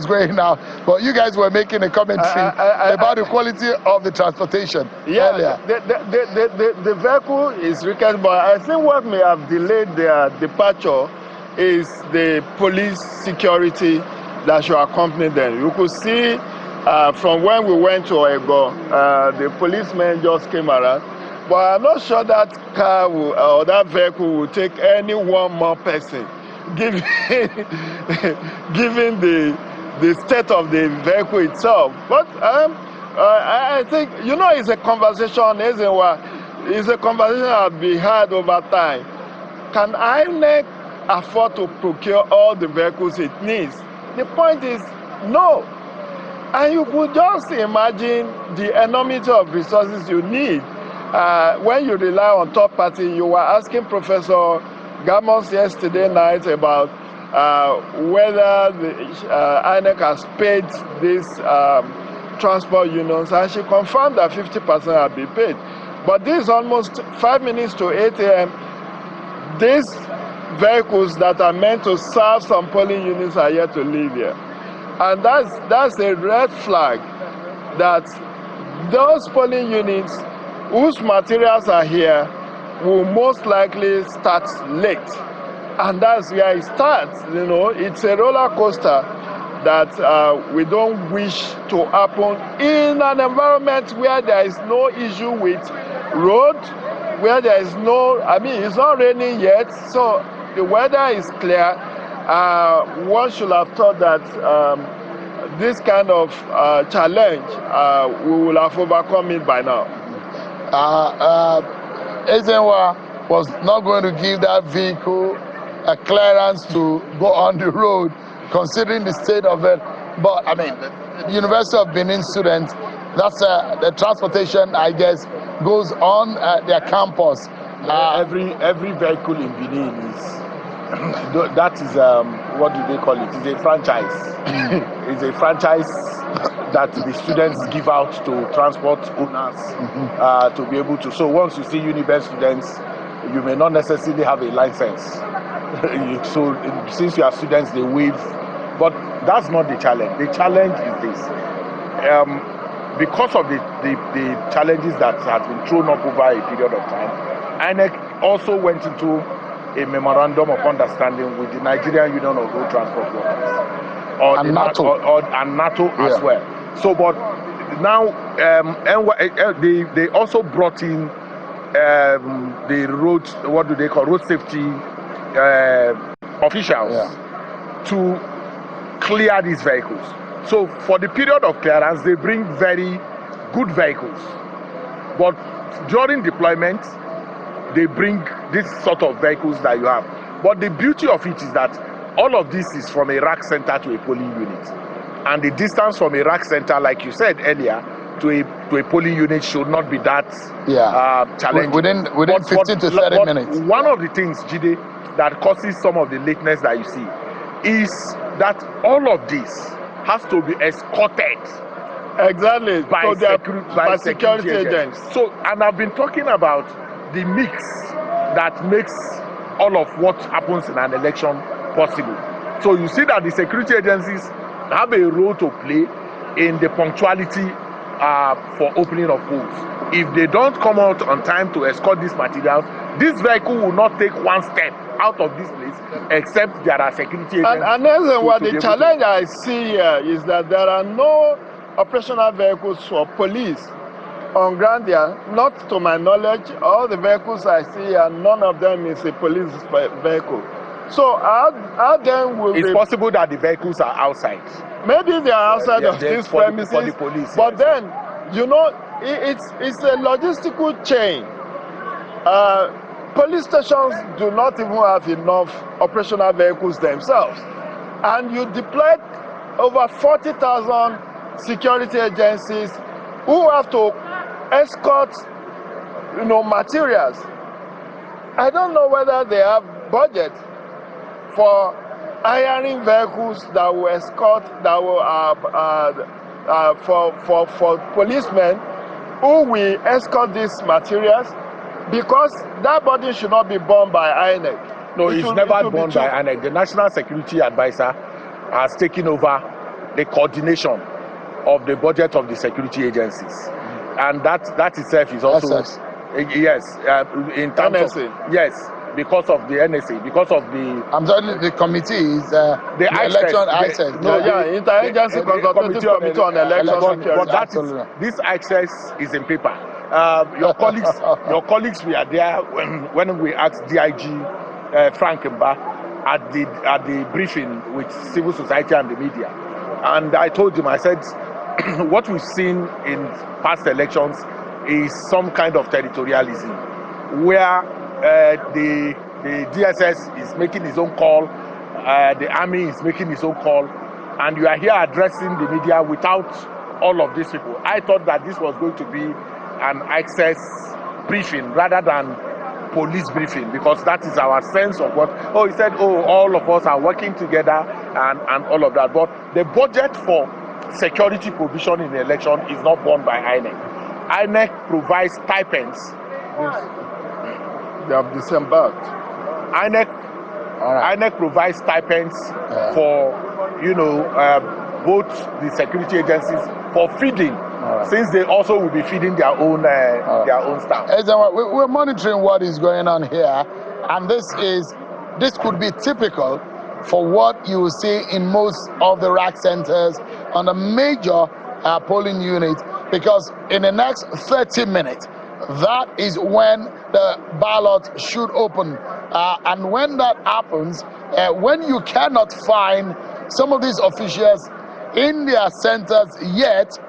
going now. But you guys were making a commentary about the quality of the transportation earlier. The vehicle is wicked, but I think what may have delayed their departure is the police security that should accompany them. You could see from when we went to Ego, the policemen just came around. But I'm not sure that car or that vehicle will take any one more person, given the state of the vehicle itself. But I think, it's a conversation, isn't it? It's a conversation that will be had over time. Can INEC afford to procure all the vehicles it needs? The point is, no. And you could just imagine the enormity of resources you need. When you rely on third party, you were asking Professor Gamos yesterday night about whether the INEC has paid these transport unions, and she confirmed that 50% have been paid. But this is almost 5 minutes to 8 a.m. These vehicles that are meant to serve some polling units are yet to leave here. And that's a red flag that those polling units whose materials are here will most likely start late. And that's where it starts. It's a roller coaster that we don't wish to happen in an environment where there is no issue with road, where there is it's not raining yet, so the weather is clear. One should have thought that this kind of challenge, we will have overcome it by now. Ezenwa was not going to give that vehicle a clearance to go on the road, considering the state of it. But I mean, the University of Benin students, that's the transportation, I guess, goes on their campus. Every vehicle in Benin is that is what do they call it? It's a franchise. It's a franchise that the students give out to transport owners to be able to. So once you see Uniben students, you may not necessarily have a license. So since you are students, they waive. But that's not the challenge. The challenge is this. Because of the challenges that has been thrown up over a period of time, INEC also went into a memorandum of understanding with the Nigerian Union of Road Transport Workers and NATO as well. So, but now they also brought in the road, what do they call, road safety officials to clear these vehicles. So for the period of clearance, they bring very good vehicles, but during deployment, they bring this sort of vehicles that you have. But the beauty of it is that all of this is from a rack center to a polling unit, and the distance from a rack center, like you said earlier, to a polling unit should not be that challenging. Within 15 to 30 minutes. One of the things, Jide, that causes some of the lateness that you see is that all of this has to be escorted. Exactly. By security agents. So, and I've been talking about the mix that makes all of what happens in an election possible. So you see that the security agencies have a role to play in the punctuality for opening of polls. If they don't come out on time to escort these materials, this vehicle will not take one step out of this place except there are security agents. And then what the challenge I see here is that there are no operational vehicles for police on ground there. Not to my knowledge, all the vehicles I see here, none of them is a police vehicle. So how then will it's possible that the vehicles are outside. Maybe they are outside of these premises, for the police, but then, you know, it's a logistical chain. Police stations do not even have enough operational vehicles themselves. And you deployed over 40,000 security agencies who have to escort, materials. I don't know whether they have budget for hiring vehicles that will escort, that will for policemen who will escort these materials, because that body should not be borne by INEC. No, it's never borne by INEC. The National Security Advisor has taken over the coordination of the budget of the security agencies, and that itself is also in terms of, because of the NSA, because of the... I'm telling the committees, the election access. Interagency Consultative Committee on Election Security. This access is in paper. Your colleagues were there when we asked DIG Frank Mba at the briefing with civil society and the media, and I told him, I said, what we've seen in past elections is some kind of territorialism, where the DSS is making its own call, the army is making its own call, and you are here addressing the media without all of these people. I thought that this was going to be an access briefing rather than police briefing, because that is our sense of what, he said, all of us are working together and all of that. But the budget for security provision in the election is not borne by INEC. INEC provides stipends. They have disembarked. INEC provides stipends for, both the security agencies for feeding, since they also will be feeding their own staff. We're monitoring what is going on here, and this could be typical for what you will see in most of the rack centers on a major polling unit, because in the next 30 minutes, that is when the ballot should open. And when that happens, when you cannot find some of these officials in their centers yet,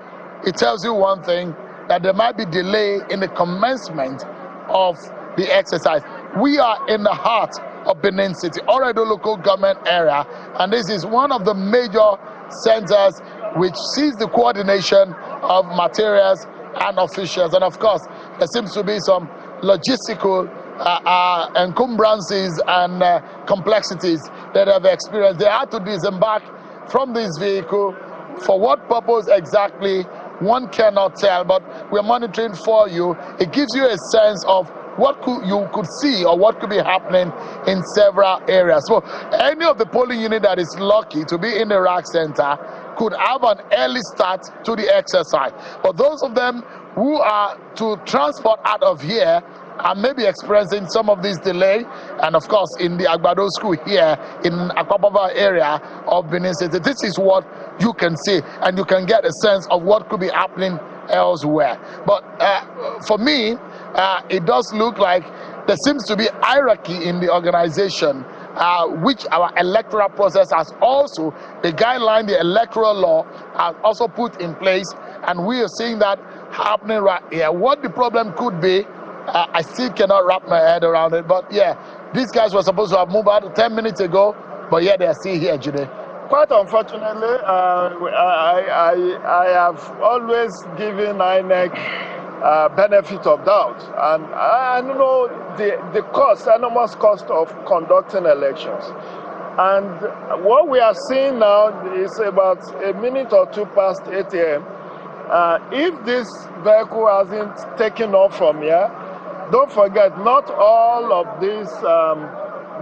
it tells you one thing, that there might be delay in the commencement of the exercise. We are in the heart of Benin City, Oredo local government area, and this is one of the major centers which sees the coordination of materials and officials. And of course, there seems to be some logistical encumbrances and complexities that have experienced. They had to disembark from this vehicle. For what purpose exactly, one cannot tell, but we're monitoring for you. It gives you a sense of what you could see or what could be happening in several areas. So any of the polling unit that is lucky to be in the RAC center could have an early start to the exercise. But those of them who are to transport out of here are maybe experiencing some of this delay. And of course, in the Agbado school here in Akwapava area of Benin City, this is what you can see, and you can get a sense of what could be happening elsewhere. But for me, it does look like there seems to be hierarchy in the organization, which our electoral process has also, the guideline, the electoral law has also put in place, and we are seeing that happening right here. What the problem could be, I still cannot wrap my head around it, but yeah, these guys were supposed to have moved out 10 minutes ago, but yeah, they are still here today. Quite unfortunately, I have always given INEC benefit of doubt, and I know the cost, enormous cost of conducting elections. And what we are seeing now is about a minute or two past 8 a.m. If this vehicle hasn't taken off from here, don't forget, not all of these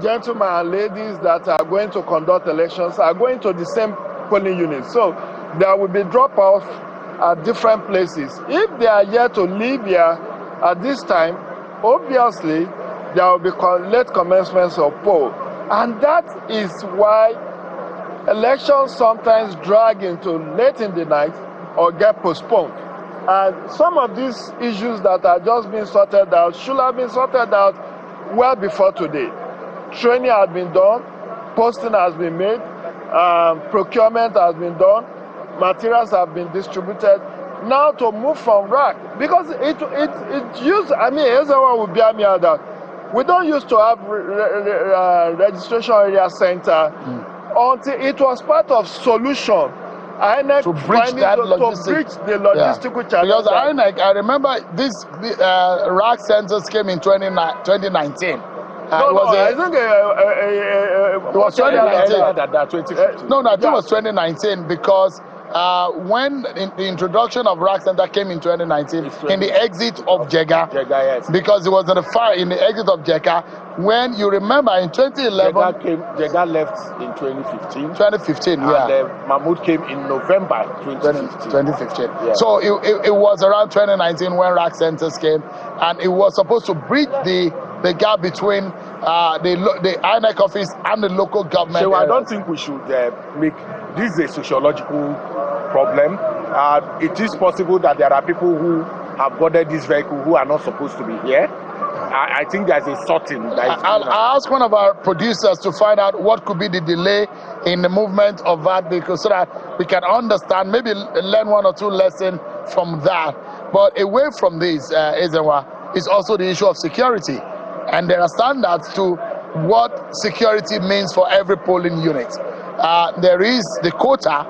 gentlemen and ladies that are going to conduct elections are going to the same polling unit. So there will be drop-off at different places. If they are yet to leave here at this time, obviously there will be late commencements of poll. And that is why elections sometimes drag into late in the night or get postponed. And some of these issues that are just being sorted out should have been sorted out well before today. Training has been done, posting has been made, procurement has been done, materials have been distributed. Now to move from RAC, because it used, I mean, everyone will bear me out that we don't used to have registration area center until it was part of solution. INEC to bridge that logistical challenge. Because INEC, I remember this RAC centers came in 2019. I think it was 2019. No, I think it was 2019 because when the introduction of RAC Center came in 2019 in the exit of Jega, yes. Because it was in the exit of Jega. When you remember in 2011, Jega left in 2015. 2015, yeah. And Mahmoud came in November 2015. 2015. Yeah. So it was around 2019 when RAC Centers came, and it was supposed to bridge the gap between the INEC office and the local government. So I don't think we should make this a sociological problem. It is possible that there are people who have boarded this vehicle who are not supposed to be here. I think there's a sorting. I'll ask one of our producers to find out what could be the delay in the movement of that vehicle so that we can understand, maybe learn one or two lessons from that. But away from this, Ezenwa, is also the issue of security. And there are standards to what security means for every polling unit. There is the quota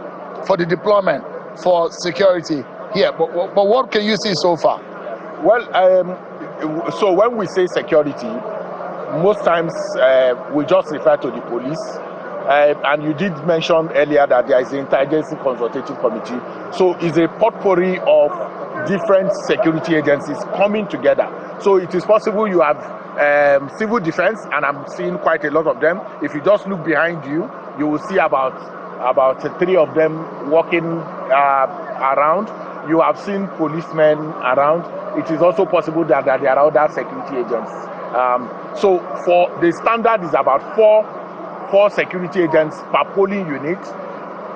for the deployment for security here. But what can you see so far? Well, so when we say security, most times we just refer to the police. And you did mention earlier that there is the Intelligence Consultative Committee. So it's a potpourri of different security agencies coming together. So it is possible you have civil defense, and I'm seeing quite a lot of them. If you just look behind you, you will see about 3 of them walking around. You have seen policemen around. It is also possible that there are other security agents. So for the standard is about four security agents per polling unit,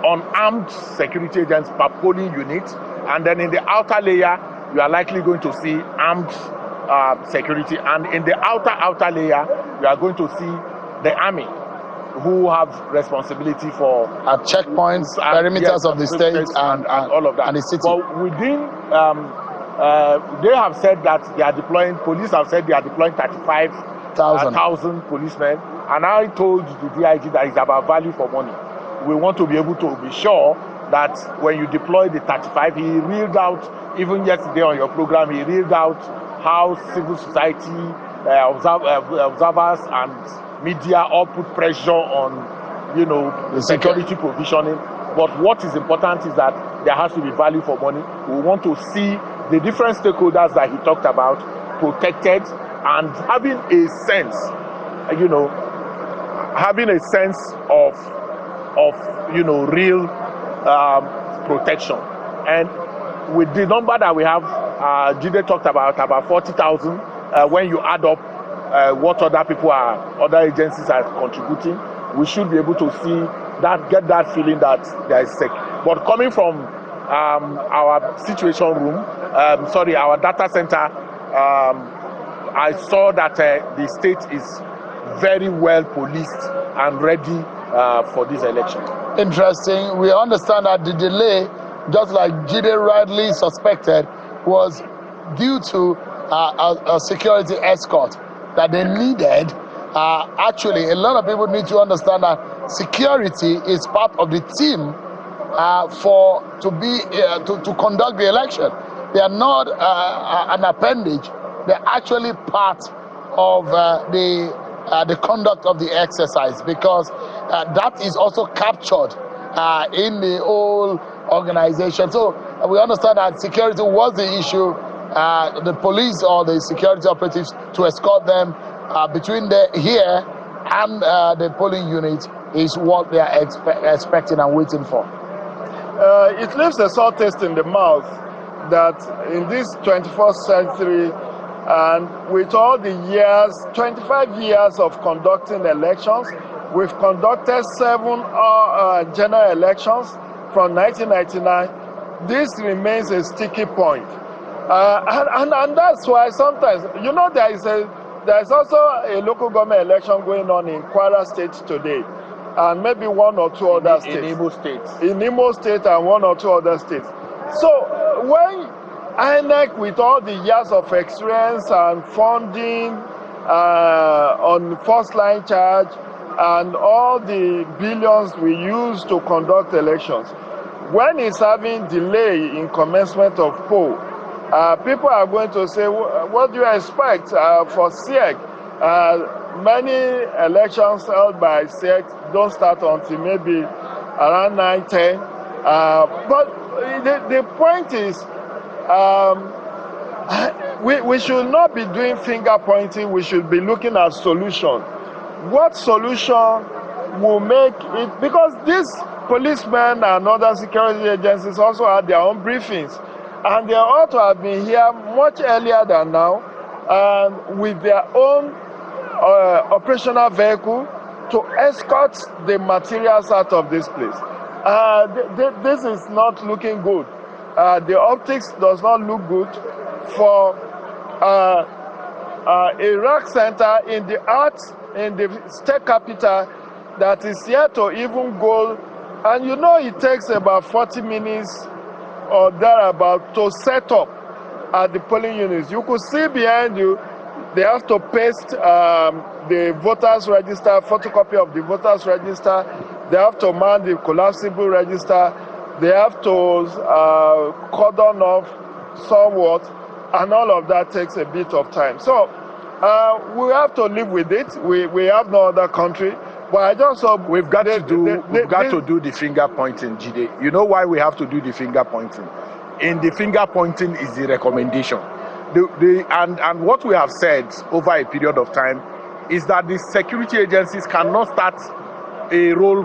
unarmed security agents per polling unit, and then in the outer layer you are likely going to see armed security, and in the outer layer you are going to see the army, who have responsibility for checkpoints, perimeters of the state, and all of that. And the city. But within they have said that they are deploying, police have said they are deploying 35,000 policemen. And I told the DIG that it's about value for money. We want to be able to be sure that when you deploy the 35, he reeled out, even yesterday on your program, he reeled out how civil society, observers and media all put pressure on, the security provisioning. But what is important is that there has to be value for money. We want to see the different stakeholders that he talked about protected and having a sense, of real protection. And with the number that we have, Jide talked about 40,000. When you add up what other agencies are contributing, we should be able to see that, get that feeling that there is sec. But coming from our situation room, our data center, I saw that the state is very well policed and ready for this election. Interesting. We understand that the delay, just like Jide rightly suspected, was due to a security escort that they needed. Actually, a lot of people need to understand that security is part of the team to conduct the election. They are not an appendage. They're actually part of the conduct of the exercise, because that is also captured in the whole organization. So we understand that security was the issue. The police or the security operatives to escort them between here and the polling unit is what they are expecting and waiting for. It leaves a sore taste in the mouth that in this 21st century, and with all the years, 25 years of conducting elections, we've conducted 7 general elections from 1999. This remains a sticky point. And that's why sometimes, there is also a local government election going on in Kwara State today, and maybe 1 or 2 other states. In Imo State. In Imo State and 1 or 2 other states. So when INEC, with all the years of experience and funding on first line charge and all the billions we use to conduct elections, when it's having delay in commencement of poll, people are going to say, what do you expect for SEC? Many elections held by SEC don't start until maybe around 9-10. But the point is, we should not be doing finger pointing. We should be looking at solution. What solution will make it? Because these policemen and other security agencies also had their own briefings, and they ought to have been here much earlier than now, with their own operational vehicle to escort the materials out of this place. This is not looking good. The optics does not look good for a rack center in the arts, in the state capital, that is yet to even go. And it takes about 40 minutes or thereabout to set up at the polling units. You could see behind you, they have to paste the voters register, photocopy of the voters register. They have to mount the collapsible register. They have to cordon off somewhat, and all of that takes a bit of time. So we have to live with it. We have no other country. But I just hope we've got to do the finger pointing, Jide. You know why we have to do the finger pointing? In the finger pointing is the recommendation. And what we have said over a period of time is that the security agencies cannot start a roll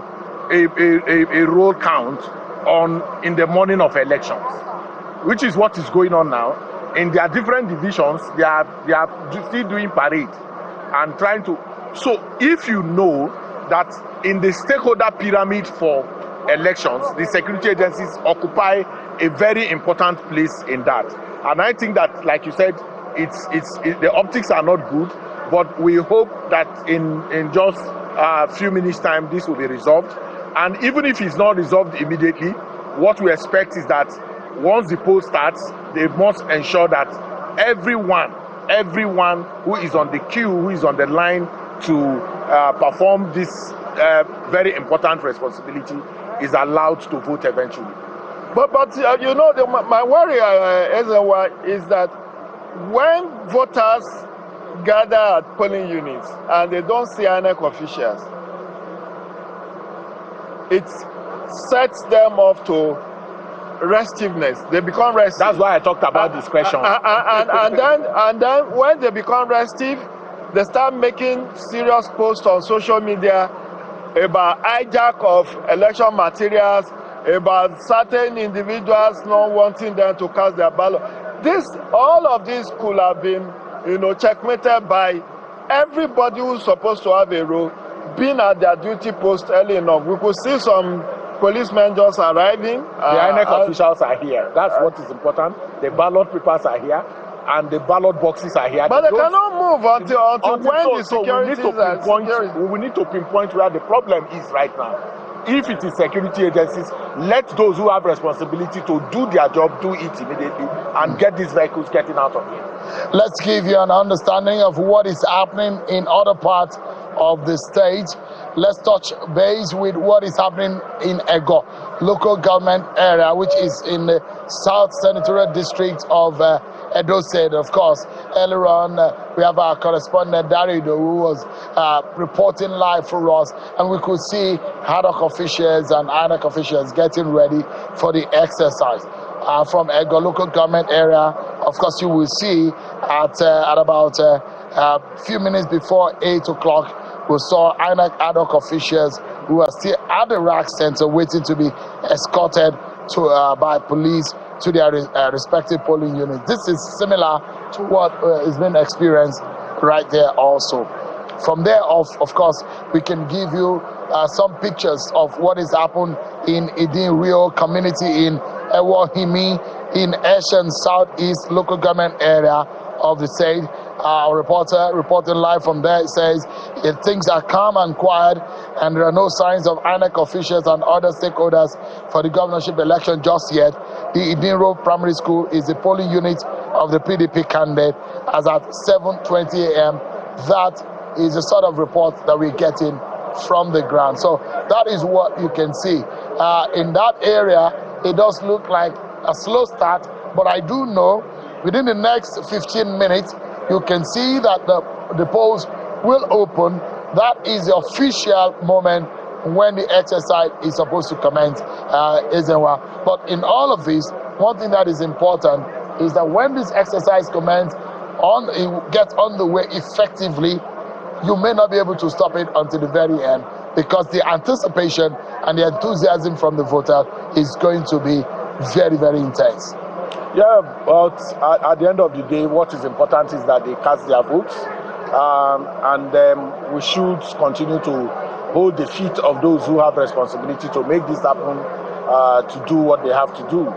count in the morning of elections, which is what is going on now. In their different divisions, they are still doing parade and trying to. So if you know that in the stakeholder pyramid for elections, the security agencies occupy a very important place in that. And I think that, like you said, the optics are not good, but we hope that in just a few minutes' time, this will be resolved. And even if it's not resolved immediately, what we expect is that once the poll starts, they must ensure that everyone who is on the queue, who is on the line to perform this very important responsibility is allowed to vote eventually. But you know, my worry, is that when voters gather at polling units and they don't see INEC officials, it sets them off to restiveness. They become restive. That's why I talked about discretion. And then when they become restive, they start making serious posts on social media about hijack of election materials, about certain individuals not wanting them to cast their ballot. All of this could have been, checkmated by everybody who's supposed to have a role being at their duty post early enough. We could see some policemen just arriving. The INEC officials are here. That's what is important. The ballot papers are here, and the ballot boxes are here. But they cannot move until when the security we need to pinpoint where the problem is right now. If it is security agencies, let those who have responsibility to do their job do it immediately and get these vehicles getting out of here. Let's give you an understanding of what is happening in other parts of the state. Let's touch base with what is happening in Ego local government area, which is in the South Senatorial District of Edo State. Of course, earlier on, we have our correspondent Darido, who was reporting live for us, and we could see HADOC officials and INEC officials getting ready for the exercise. From Ego local government area, of course, you will see at about a few minutes before 8 o'clock, we saw INEC HADOC officials who are still at the RAC center waiting to be escorted by police to their respective polling units. This is similar to what is being experienced right there also. From there, of course, we can give you some pictures of what has happened in Idin Rio community in Ewohimi, in Eshen Southeast local government area of the state. Our reporter reporting live from there says things are calm and quiet, and there are no signs of INEC officials and other stakeholders for the governorship election just yet. The Idin Road Primary School is the polling unit of the PDP candidate as at 7:20 a.m. That is the sort of report that we're getting from the ground. So that is what you can see. In that area, it does look like a slow start, but I do know within the next 15 minutes, you can see that the polls will open. That is the official moment when the exercise is supposed to commence, But in all of this, one thing that is important is that when this exercise commences, it gets underway effectively, you may not be able to stop it until the very end, because the anticipation and the enthusiasm from the voter is going to be very, very intense. Yeah, but at the end of the day, what is important is that they cast their votes, and we should continue to hold the feet of those who have responsibility to make this happen, to do what they have to do.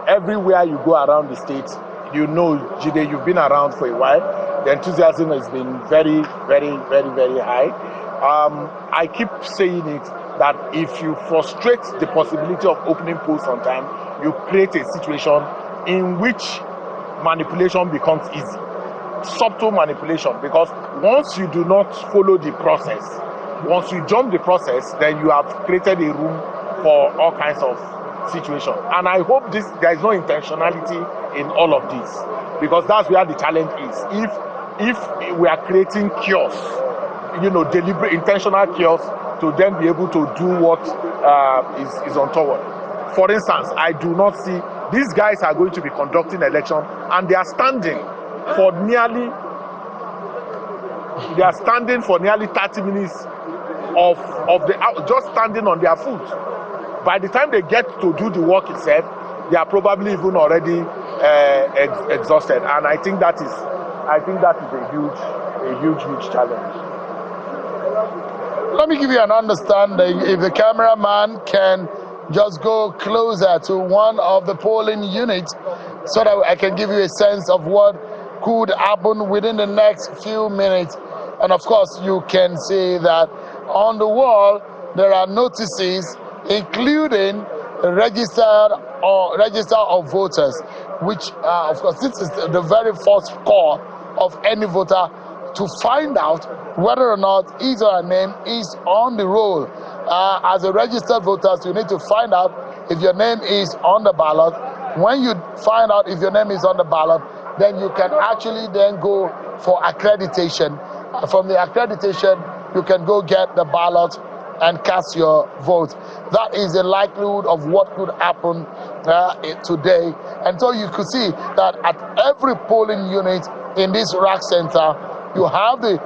Everywhere you go around the state, Jide, you've been around for a while. The enthusiasm has been very, very, very, very high. I keep saying it that if you frustrate the possibility of opening polls on time, you create a situation in which manipulation becomes easy. Subtle manipulation, because once you do not follow the process, once you jump the process, then you have created a room for all kinds of situations. And I hope there is no intentionality in all of this, because that's where the challenge is. If we are creating chaos, deliberate, intentional chaos, to then be able to do what is untoward. For instance, I do not see these guys are going to be conducting election, and they are standing for nearly 30 minutes just standing on their foot. By the time they get to do the work itself, they are probably even already exhausted, and I think that is a huge challenge. Let me give you an understanding. If the cameraman can just go closer to one of the polling units so that I can give you a sense of what could happen within the next few minutes. And of course, you can see that on the wall, there are notices, including registered or register of voters, which of course this is the very first core of any voter to find out whether or not his or her name is on the roll. As a registered voter, you need to find out if your name is on the ballot. When you find out if your name is on the ballot, then you can actually then go for accreditation. From the accreditation, you can go get the ballot and cast your vote. That is the likelihood of what could happen today. And so you could see that at every polling unit in this rack center, you have the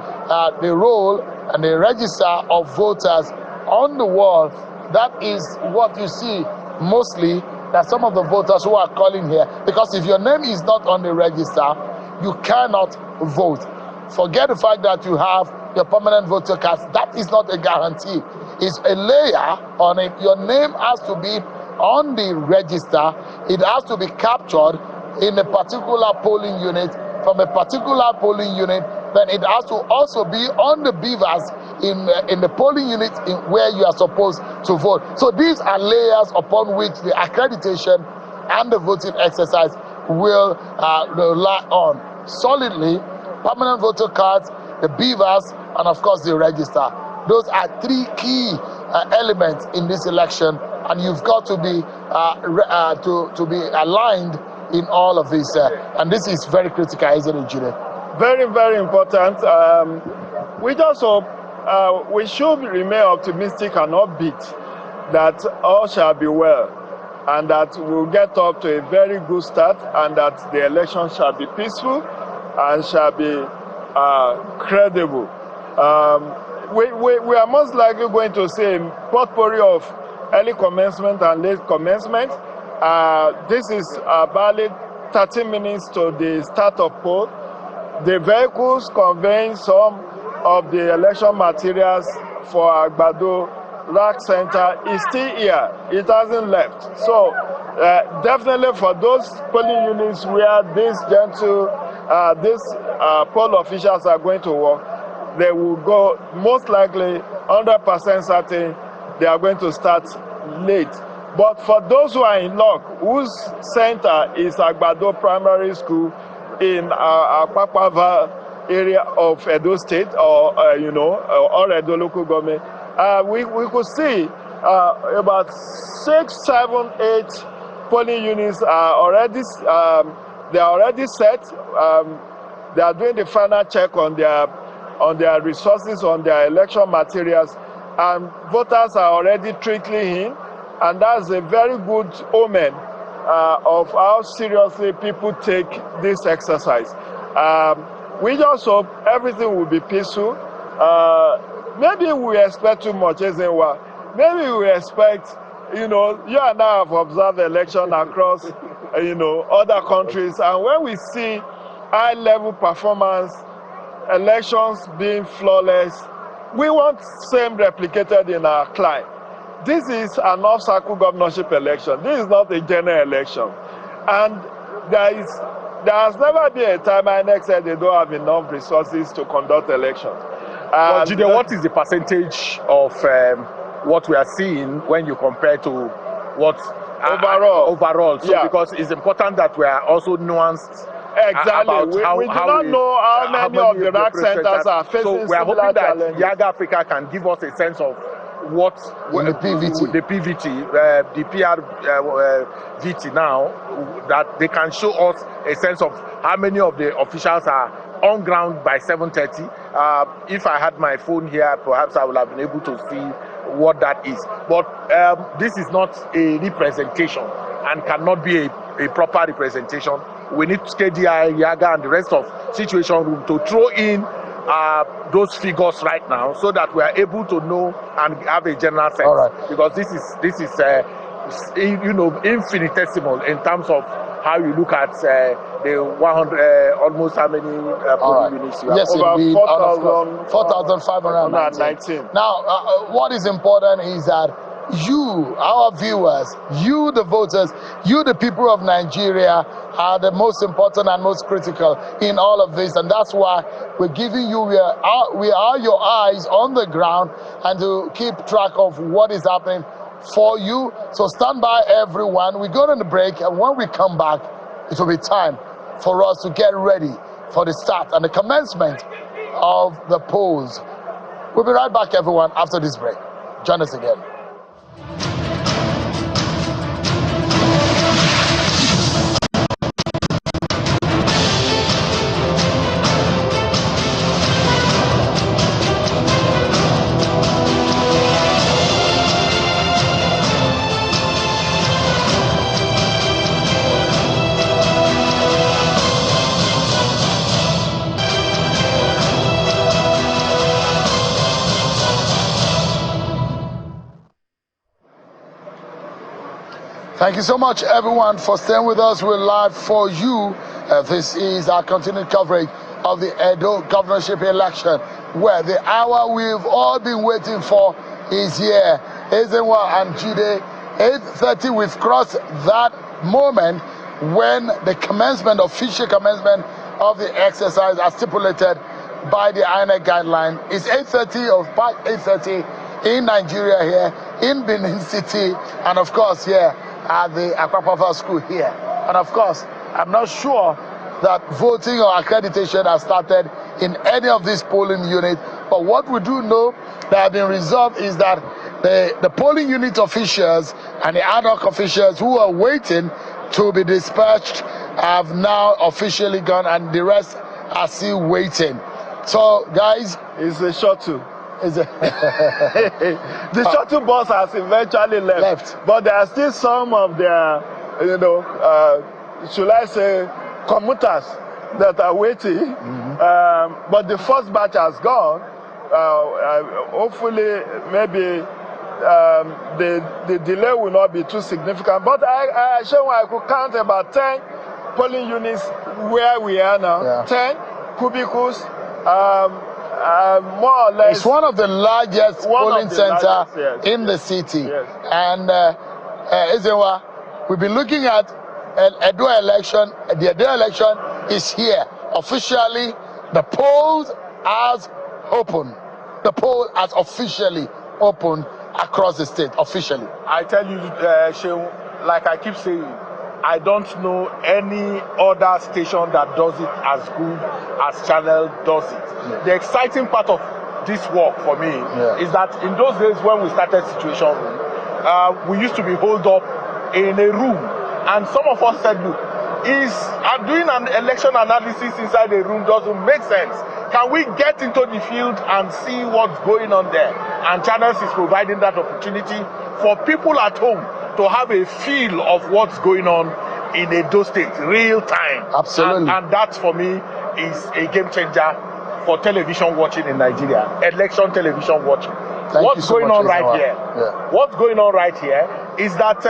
roll and the register of voters on the wall. That is what you see mostly, that some of the voters who are calling here, because if your name is not on the register, you cannot vote. Forget the fact that you have your permanent voter card. That is not a guarantee. It's a layer on it. Your name has to be on the register. It has to be captured in a particular polling unit, from a particular polling unit. Then it has to also be on the beavers in the polling unit where you are supposed to vote. So these are layers upon which the accreditation and the voting exercise will rely on solidly. Permanent voter cards, the beavers, and of course the register. Those are three key elements in this election, and you've got to be to be aligned in all of this. And this is very critical, isn't it, Jude? Very, very important. We just hope we should remain optimistic and upbeat that all shall be well, and that we'll get up to a very good start, and that the election shall be peaceful and shall be credible. We are most likely going to see a potpourri of early commencement and late commencement. This is barely 30 minutes to the start of poll. The vehicles conveying some of the election materials for Agbado Rack Center is still here. It hasn't left. So definitely for those polling units where these poll officials are going to work, they will go most likely 100% certain they are going to start late. But for those who are in luck, whose center is Agbado Primary School in Akpakpava area of Edo State, or or Edo local government, we could see about 6, 7, 8 polling units are already they are already set. They are doing the final check on their resources, on their election materials, and voters are already trickling in, and that's a very good omen of how seriously people take this exercise. We just hope everything will be peaceful. Maybe we expect too much, Ezenwa. Maybe we expect, you and I have observed the election across, other countries, and when we see high-level performance, elections being flawless, we want same replicated in our climate. This is an off-cycle governorship election. This is not a general election. And there has never been a time INEC said they don't have enough resources to conduct elections. But Jide, what is the percentage of what we are seeing when you compare to what overall? So because it's important that we are also nuanced. Exactly. We do not know how many of the rack centers are facing so we are hoping that challenges. Yaga Africa can give us a sense of what the PVT, the PRVT now, that they can show us a sense of how many of the officials are on ground by 7:30. If I had my phone here, perhaps I would have been able to see what that is. But this is not a representation and cannot be a proper representation. We need KDI, Yaga, and the rest of Situation Room to throw in those figures right now, so that we are able to know and have a general sense. All right. Because this is infinitesimal in terms of how you look at the 100 almost how many polling units you have. Yes, over 4,519. Now, what is important is that you, our viewers, you, the voters, you, the people of Nigeria, are the most important and most critical in all of this, and that's why we're giving you, we are your eyes on the ground, and to keep track of what is happening for you. So stand by, everyone. We go on the break, and when we come back, it will be time for us to get ready for the start and the commencement of the polls. We'll be right back, everyone, after this break. Join us again. Thank you so much, everyone, for staying with us. We're live for you. This is our continued coverage of the Edo governorship election, where the hour we've all been waiting for is here. Ezenwa and Jide, 8:30, we've crossed that moment when the official commencement of the exercise as stipulated by the INEC guideline. It's 8:30 or past 8:30 in Nigeria here, in Benin City, and of course here at the Akwapafa school here. And of course, I'm not sure that voting or accreditation has started in any of these polling units, but what we do know that have been resolved is that the polling unit officials and the ad hoc officials who are waiting to be dispatched have now officially gone, and the rest are still waiting. So guys, it's a shuttle. The shuttle bus has eventually left, but there are still some of their, should I say, commuters that are waiting. But the first batch has gone. Hopefully, maybe the delay will not be too significant. But I could count about 10 polling units where we are now. 10 cubicles. More or less. It's one of the largest polling centers in the city. Yes. And Ezewa, we've been looking at Edo election. The Edo election is here. Officially, the polls has opened. The poll has officially opened across the state, officially. I tell you, Shehu, like I keep saying, I don't know any other station that does it as good as Channel does it. The exciting part of this work for me is that in those days when we started Situation Room, we used to be holed up in a room, and some of us said, look, doing an election analysis inside a room doesn't make sense. Can we get into the field and see what's going on there? And Channels is providing that opportunity for people at home to have a feel of what's going on in Edo State, real time. Absolutely. And that, for me, is a game changer for television watching in Nigeria, election television watching. What's going on right here? What's going on right here is that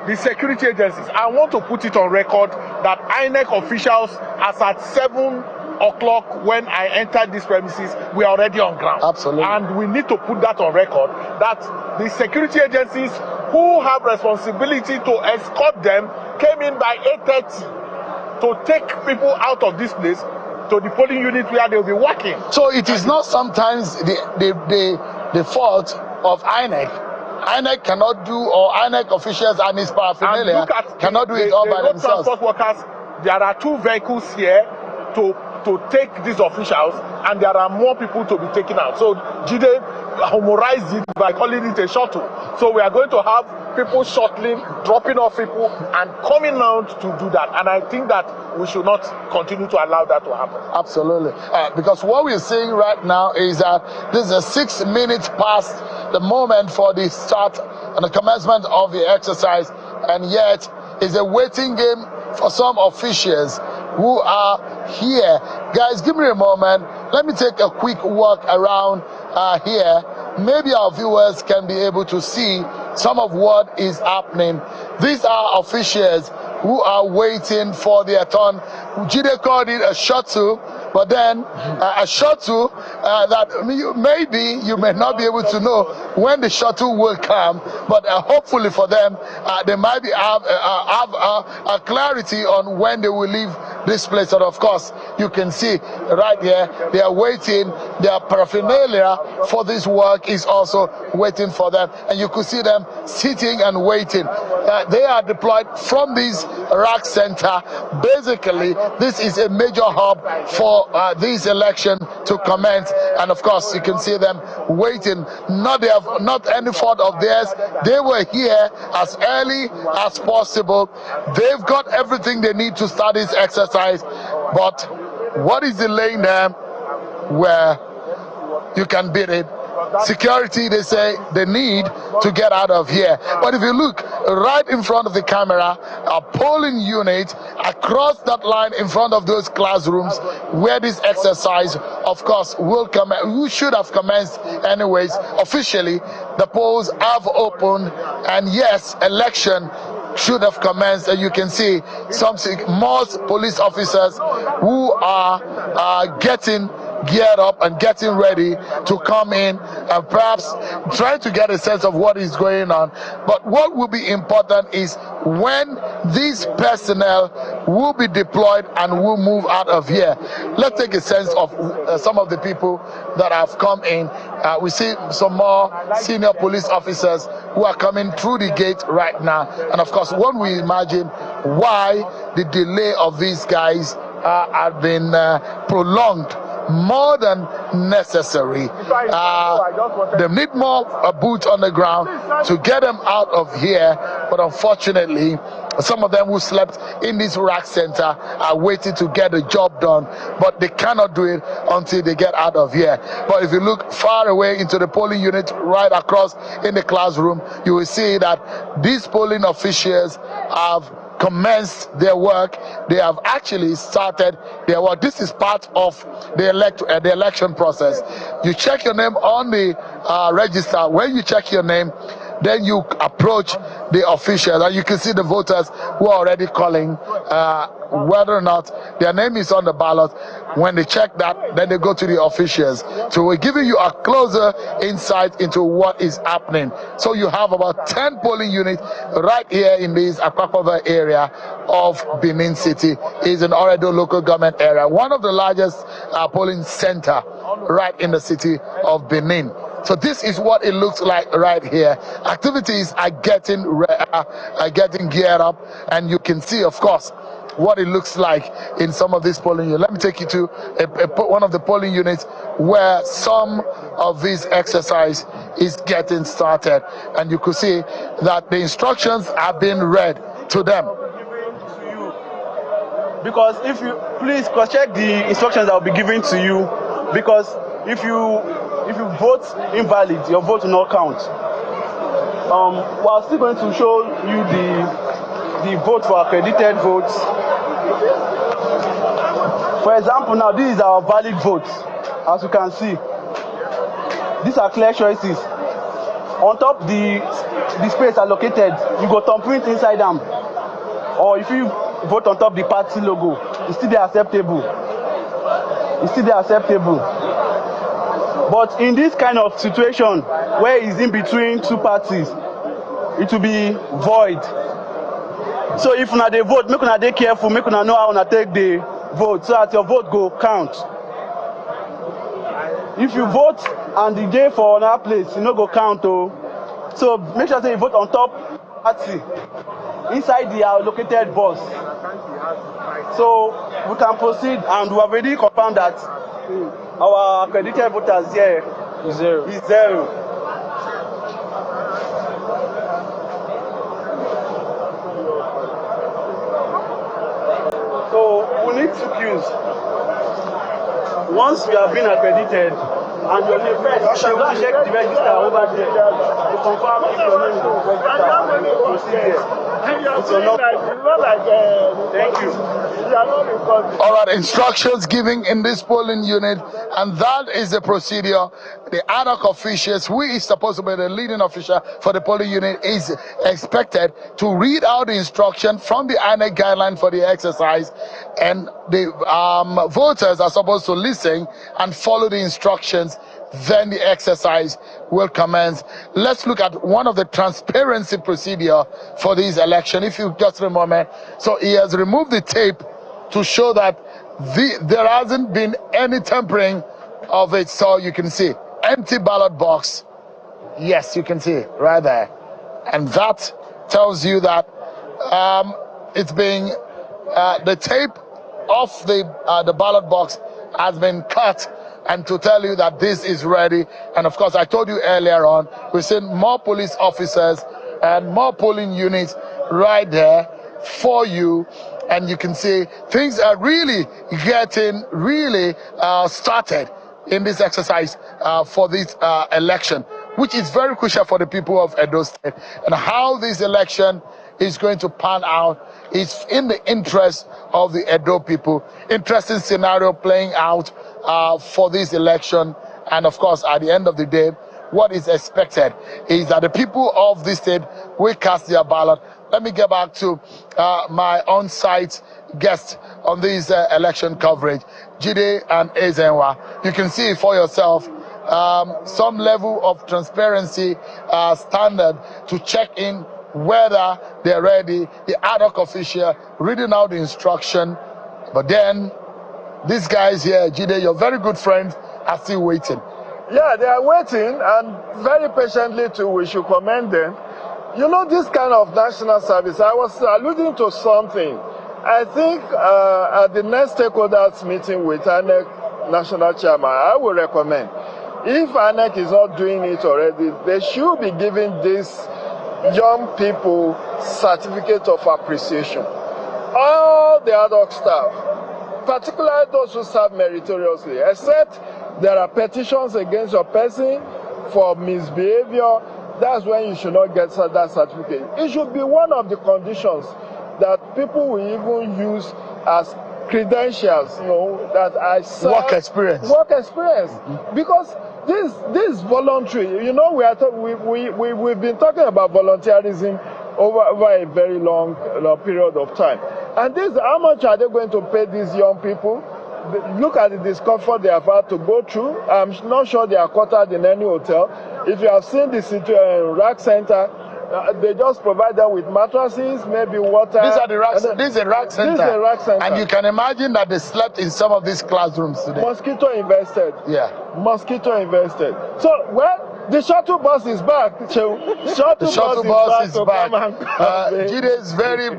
the security agencies, I want to put it on record that INEC officials, as at 7 o'clock when I entered these premises, we are already on ground. Absolutely. And we need to put that on record, that the security agencies who have responsibility to escort them came in by 8:30 to take people out of this place to the polling unit where they will be working. So it is not sometimes the fault of INEC. INEC cannot do, or INEC officials and his paraphernalia cannot do it all by themselves. Transport workers, there are 2 vehicles here to take these officials, and there are more people to be taken out. So Jide humorized it by calling it a shuttle. So we are going to have people shuttling, dropping off people, and coming out to do that. And I think that we should not continue to allow that to happen. Absolutely. Because what we're seeing right now is that this is 6 minutes past the moment for the start and the commencement of the exercise, and yet it's a waiting game for some officials who are here. Guys, give me a moment. Let me take a quick walk around here. Maybe our viewers can be able to see some of what is happening. These are officials who are waiting for their turn. Jide called it a shuttle, but then a shuttle that maybe you may not be able to know when the shuttle will come, but hopefully for them, they might have a clarity on when they will leave this place. And of course, you can see right here, they are waiting. Their paraphernalia for this work is also waiting for them. And you could see them sitting and waiting. They are deployed from this rack center. Basically, this is a major hub for this election to commence. And of course, you can see them waiting. Not any fault of theirs. They were here as early as possible. They've got everything they need to start this exercise. But what is delaying them? Where you can beat it. Security, they say they need to get out of here. But if you look right in front of the camera, a polling unit across that line in front of those classrooms where this exercise, of course, will come. We should have commenced anyways. Officially, the polls have opened, and yes, election should have commenced. And you can see most police officers who are getting geared up and getting ready to come in and perhaps try to get a sense of what is going on. But what will be important is when these personnel will be deployed and will move out of here. Let's take a sense of some of the people that have come in. We see some more senior police officers who are coming through the gate right now. And of course, one will imagine why the delay of these guys have been prolonged more than necessary. They need more boots on the ground to get them out of here, but unfortunately, some of them who slept in this rack center are waiting to get the job done, but they cannot do it until they get out of here. But if you look far away into the polling unit right across in the classroom, you will see that these polling officials have commenced their work. They have actually started their work. This is part of the election process. You check your name on the register. When you check your name, then you approach the officials, and you can see the voters who are already calling whether or not their name is on the ballot. When they check that, then they go to the officials. So we're giving you a closer insight into what is happening. So you have about 10 polling units right here in this Akpakpava area of Benin City. Is an Oredo local government area, one of the largest polling center right in the city of Benin. So this is what it looks like right here. Activities are getting geared up, and you can see, of course, what it looks like in some of these polling units. Let me take you to one of the polling units where some of this exercise is getting started, and you could see that the instructions are being read to them. Because if you please cross-check the instructions that will be given to you, because if you vote invalid, your vote will not count. We are still going to show you the vote for accredited votes. For example, now this is our valid votes. As you can see, these are clear choices. On top the space allocated, you go thumbprint inside them. Or if you vote on top the party logo, it's still acceptable. It's still acceptable. But in this kind of situation where it's in between two parties, it will be void. So if una dey vote, make una dey careful, make una know how una take the vote, so that your vote go count. If you vote and the day for another place, you no go count. So make sure that you vote on top party inside the allocated box. So we can proceed, and we have already confirmed that our accredited voters here is zero. So we need to queues. Once you have been accredited and your name, you will check the register over there to confirm if your name is registered. Proceed there. It's your number. Thank you. All right, instructions given in this polling unit, and that is the procedure. The ad hoc officials, who is supposed to be the leading official for the polling unit, is expected to read out the instruction from the INEC guideline for the exercise, and the voters are supposed to listen and follow the instructions. Then the exercise will commence. Let's look at one of the transparency procedure for this election. If you just a moment. So he has removed the tape to show that there hasn't been any tampering of it. So you can see empty ballot box. Yes, you can see it right there. And that tells you that it's being, the tape off the ballot box has been cut, and to tell you that this is ready. And of course, I told you earlier on, we've seen more police officers and more polling units right there for you. And you can see things are really getting started in this exercise for this election, which is very crucial for the people of Edo State. And how this election is going to pan out is in the interest of the Edo people. Interesting scenario playing out for this election. And of course, at the end of the day, what is expected is that the people of this state will cast their ballot. Let me get back to my on-site guest on this election coverage, Jide and Ezenwa. You can see for yourself some level of transparency standard to check in whether they're ready. The ad hoc official reading out the instruction, but then these guys here, Jide, your very good friends, are still waiting. Yeah, they are waiting, and very patiently too. We should commend them. You know, this kind of national service, I was alluding to something. I think at the next stakeholders meeting with INEC National Chairman, I will recommend, if INEC is not doing it already, they should be giving these young people certificate of appreciation. All the ad hoc staff, particularly those who serve meritoriously, except there are petitions against your person for misbehavior, that's when you should not get that certificate. It should be one of the conditions that people will even use as credentials, you know, that I serve. Work experience. Work experience. Mm-hmm. Because this voluntary, you know, we've been talking about volunteerism over a very long period of time. And this, how much are they going to pay these young people? Look at the discomfort they have had to go through. I'm not sure they are quartered in any hotel. If you have seen the rack center, they just provide them with mattresses, maybe water. These are the racks. This is a rack center. This is a rack center. And you can imagine that they slept in some of these classrooms today. Mosquito invested. Yeah. Mosquito invested. So, well, the shuttle bus is back. The shuttle bus is back. Jide's very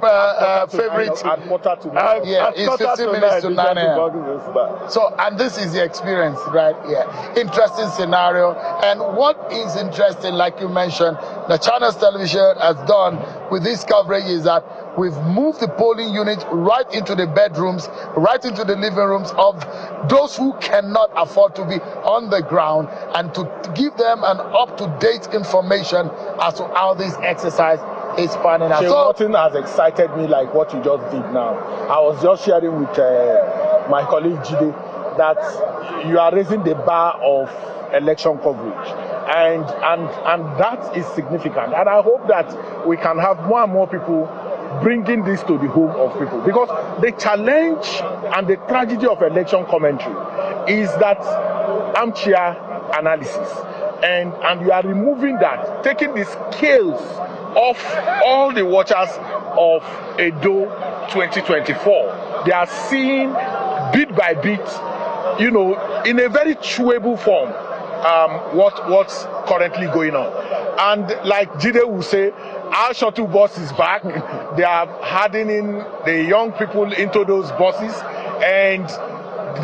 favorite. At quarter to 9. Yeah, it's 15 minutes to 9 a.m. So, and this is the experience, right? Yeah. Interesting scenario. And what is interesting, like you mentioned, the Channels Television has done with this coverage is that we've moved the polling unit right into the bedrooms, right into the living rooms of those who cannot afford to be on the ground, and to give them an up-to-date information as to how this exercise is panning out. So nothing has excited me like what you just did now. I was just sharing with my colleague Jide that you are raising the bar of election coverage, and that is significant. And I hope that we can have more and more people bringing this to the home of people, because the challenge and the tragedy of election commentary is that armchair analysis, and you are removing that, taking the scales off all the watchers of Edo 2024. They are seeing bit by bit, you know, in a very chewable form, what's currently going on. And like Jide will say, our shuttle bus is back. They are hardening the young people into those buses, and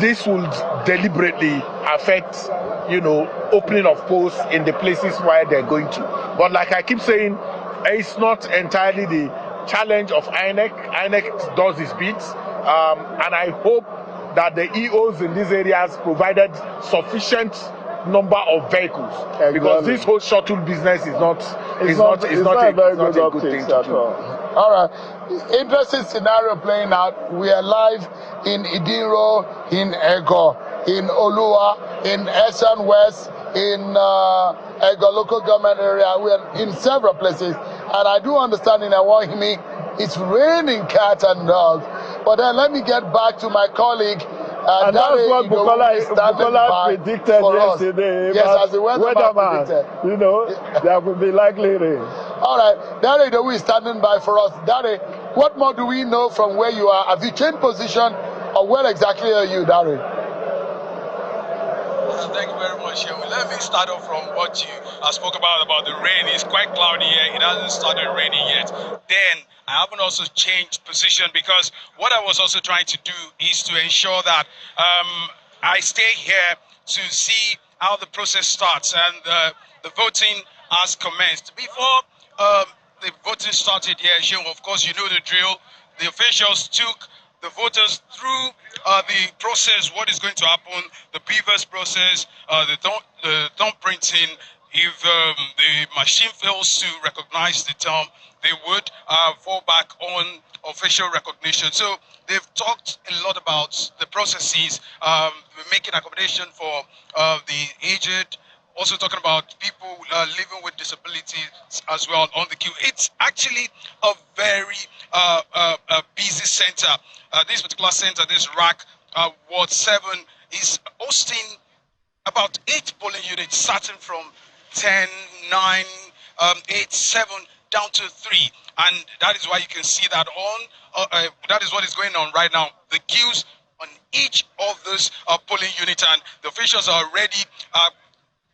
this will deliberately affect, you know, opening of polls in the places where they're going to. But like I keep saying, it's not entirely the challenge of INEC. INEC does its bits, and I hope that the EOs in these areas provided sufficient number of vehicles, because this whole shuttle business is not a good thing to do. All right, interesting scenario playing out. We are live in Idiro, in Ego, in Olua, in Esan West, in Ego local government area. We are in several places, and I do understand in Awahimi it's raining cat and dog. But then let me get back to my colleague. And that's what Bukola predicted yesterday. Yes, as the weatherman predicted. You know, there will be likely rain. All right, Daddy, who is standing by for us. Daddy, What more do we know from where you are? Have you changed position, or where exactly are you, Dari? Thank you very much. Let me start off from what you spoke about the rain. It's quite cloudy here. It hasn't started raining yet. Then I haven't also changed position, because what I was also trying to do is to ensure that I stay here to see how the process starts, and the voting has commenced. Before the voting started here, of course, you know the drill. The officials took the voters through the process, what is going to happen, the previous process, the thumb printing. If the machine fails to recognize the thumb, they would fall back on official recognition. So they've talked a lot about the processes, making accommodation for the aged, also talking about people living with disabilities as well on the queue. It's actually a very busy center. This particular center, this rack, Ward 7, is hosting about 8 polling units, starting from 10, 9, 8, 7, down to 3. And that is why you can see that that is what is going on right now. The queues on each of those polling units, and the officials are already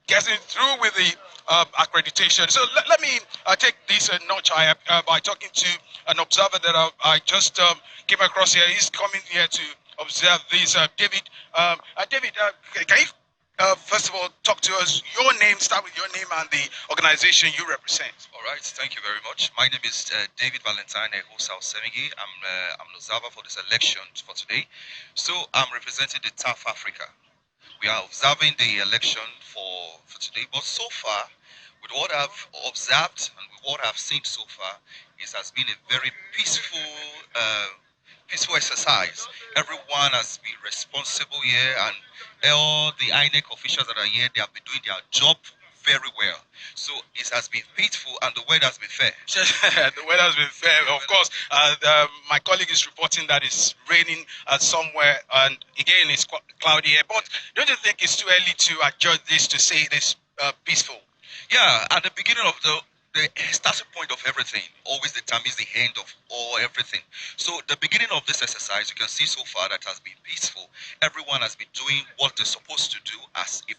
getting through with the accreditation. So let me take this notch higher by talking to an observer that I just came across here. He's coming here to observe this. David, David, can you first of all talk to us? Your name, start with your name and the organization you represent. All right, thank you very much. My name is David Valentine Ehosao Semigi. I'm an observer for this election for today. So I'm representing the TAF Africa. We are observing the election for today, but so far, with what I've observed and with what I've seen so far, it has been a very peaceful exercise. Everyone has been responsible here, and all the INEC officials that are here, they have been doing their job very well. So it has been peaceful, and the weather has been fair. The weather has been fair. Of course, my colleague is reporting that it's raining somewhere, and again, it's cloudy here. But don't you think it's too early to adjust this to say it is peaceful? Yeah, at the beginning of the starting point of everything always determines the end of everything. So the beginning of this exercise, you can see so far that has been peaceful. Everyone has been doing what they're supposed to do as a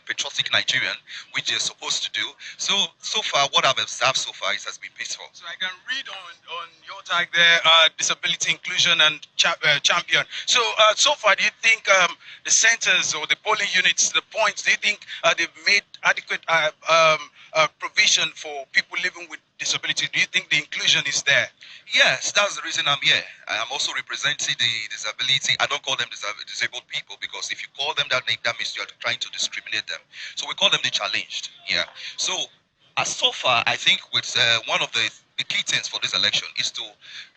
patriotic Nigerian, which they're supposed to do. So far, what I've observed so far has been peaceful. So I can read on your tag there, disability inclusion and champion. So so far, do you think the centers or the polling units, the points, do you think they've made adequate provision for people living with disability? Do you think the inclusion is there? Yes, that's the reason I'm here. I am also representing the disability. I don't call them disabled people, because if you call them that name, that means you're trying to discriminate them. So we call them the challenged. Yeah. So so far, I think with one of the key things for this election is to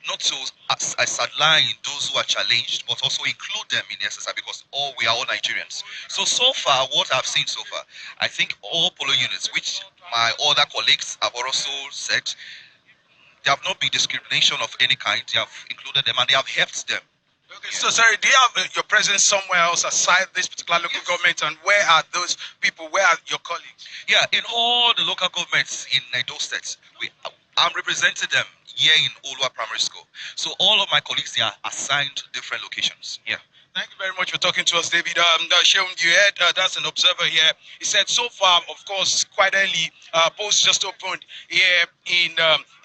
not to sideline those who are challenged, but also include them in the exercise, because we are all Nigerians. So far, what I've seen so far, I think all polling units, which my other colleagues have also said, there have not been discrimination of any kind. They have included them, and they have helped them. Okay, so sorry, do you have your presence somewhere else aside this particular local government, and where are those people? Where are your colleagues? Yeah, in all the local governments in Edo State, I'm representing them here in Olua Primary School. So all of my colleagues, they are assigned to different locations. Yeah. Thank you very much for talking to us, David. Sheung, you heard that's an observer here. He said so far, of course, quite early, polls just opened here in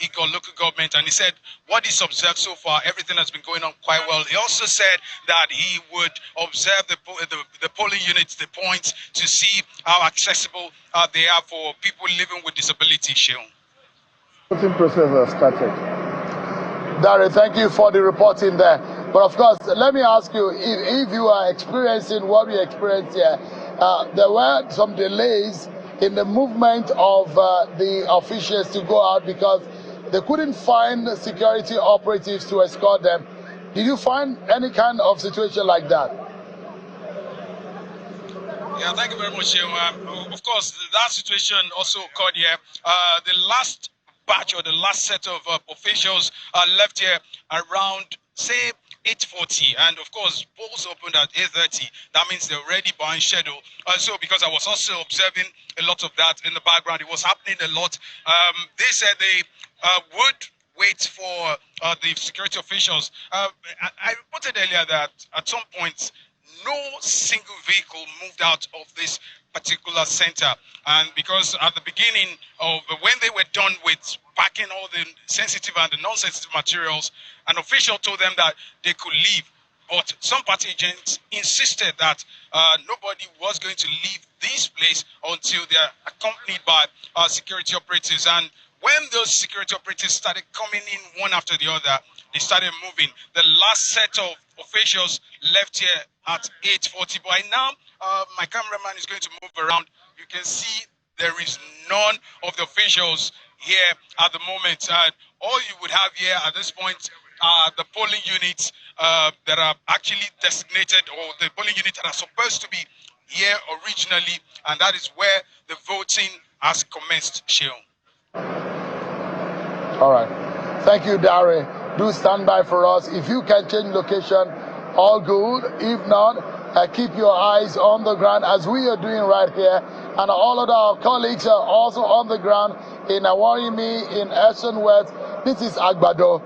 Igor local government, and he said what he's observed so far, everything has been going on quite well. He also said that he would observe the polling units, the points, to see how accessible they are for people living with disability. Sheung. Voting process has started. Dari, thank you for the reporting there. But of course, let me ask you, if you are experiencing what we experienced here, there were some delays in the movement of the officials to go out because they couldn't find security operatives to escort them. Did you find any kind of situation like that? Yeah, thank you very much. Of course, that situation also occurred here. The last batch or the last set of officials left here around, say, 8:40, and of course polls opened at 8:30. That means they're already behind schedule. So because I was also observing a lot of that in the background, it was happening a lot. They said they would wait for the security officials. I reported earlier that at some point, no single vehicle moved out of this particular center. And because at the beginning of when they were done with packing all the sensitive and the non-sensitive materials, an official told them that they could leave. But some party agents insisted that nobody was going to leave this place until they are accompanied by security operatives. And when those security operatives started coming in one after the other, they started moving. The last set of officials left here at 8:40. By now, my cameraman is going to move around. You can see there is none of the officials here at the moment. All you would have here at this point are the polling units that are actually designated, or the polling units that are supposed to be here originally, and that is where the voting has commenced, Sheon. All right. Thank you, Dari. Do stand by for us. If you can change location, all good. If not, keep your eyes on the ground as we are doing right here. And all of our colleagues are also on the ground in Awarimi, in Essen West. This is Agbado,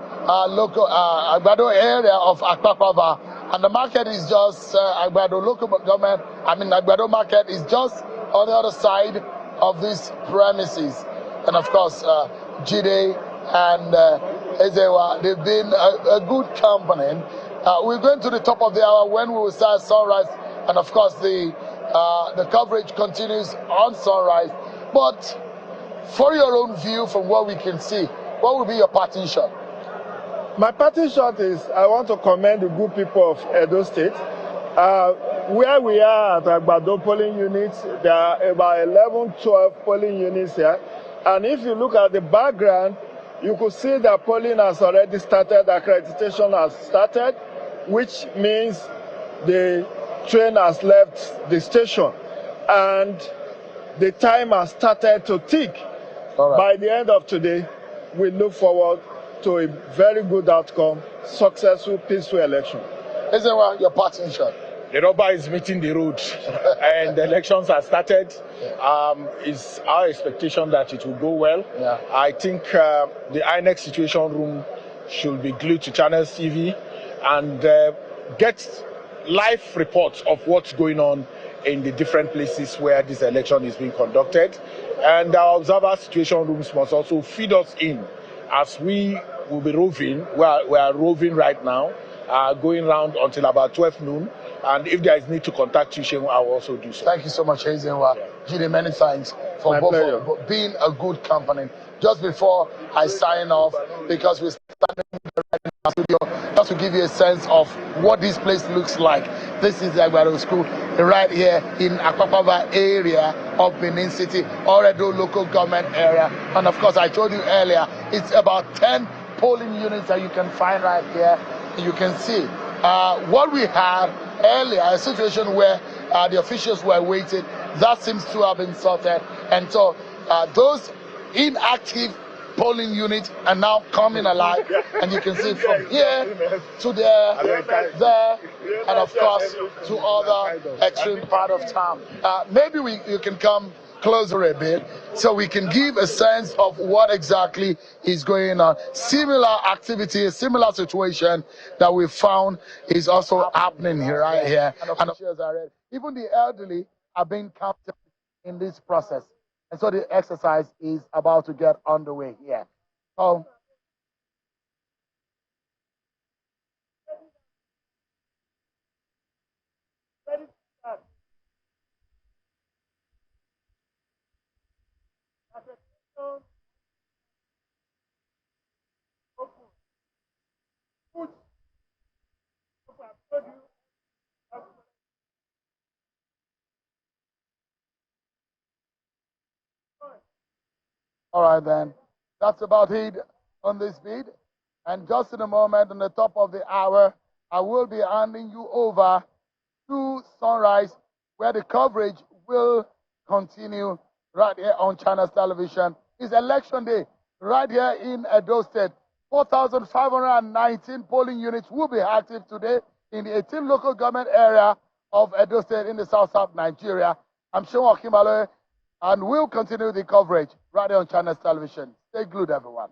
local Agbado area of Akpakpava. And the market is just Agbado local government. Agbado market is just on the other side of these premises. And of course, Jide and Ezewa, they've been a good company. We're going to the top of the hour when we will start sunrise, and of course the coverage continues on sunrise. But for your own view, from what we can see, what will be your parting shot? My parting shot is I want to commend the good people of Edo State. Where we are at Agbado polling units, there are about 11, 12 polling units here. And if you look at the background, you could see that polling has already started, accreditation has started, which means the train has left the station and the time has started to tick. Right. By the end of today, we look forward to a very good outcome, successful, peaceful election. Ezewa, your parting shot. The rubber is meeting the road and the elections are started. It's our expectation that it will go well. Yeah. I think the INEC Situation Room should be glued to Channels TV and get live reports of what's going on in the different places where this election is being conducted. And our observer situation rooms must also feed us in as we will be roving. We are roving right now, going around until about 12 noon. And if there is need to contact you, Shehu, I will also do so. Thank you so much, Ezewa. Jide, many thanks for both being a good company. Just before I sign off, because we're standing right in the studio, just to give you a sense of what this place looks like. This is the Agbado School right here in Akpakpava area of Benin City, Oredo local government area. And of course, I told you earlier, it's about 10 polling units that you can find right here. You can see what we had earlier, a situation where the officials were waiting. That seems to have been sorted. And so those inactive polling units are now coming alive. And you can see from here to there, and of course to other extreme part of town. Maybe you can come closer a bit so we can give a sense of what exactly is going on. Similar activity, a similar situation that we found is also happening here, right here. And even the elderly are being counted in this process. And so the exercise is about to get underway here. So, all right then, that's about it on this bid. And just in a moment, on the top of the hour, I will be handing you over to Sunrise, where the coverage will continue right here on Channels Television. It's election day right here in Edo State. 4,519 polling units will be active today in the 18 local government area of Edo State in the South Nigeria. I'm Sean Wakimalo, and we'll continue the coverage right here on Channels Television. Stay glued, everyone.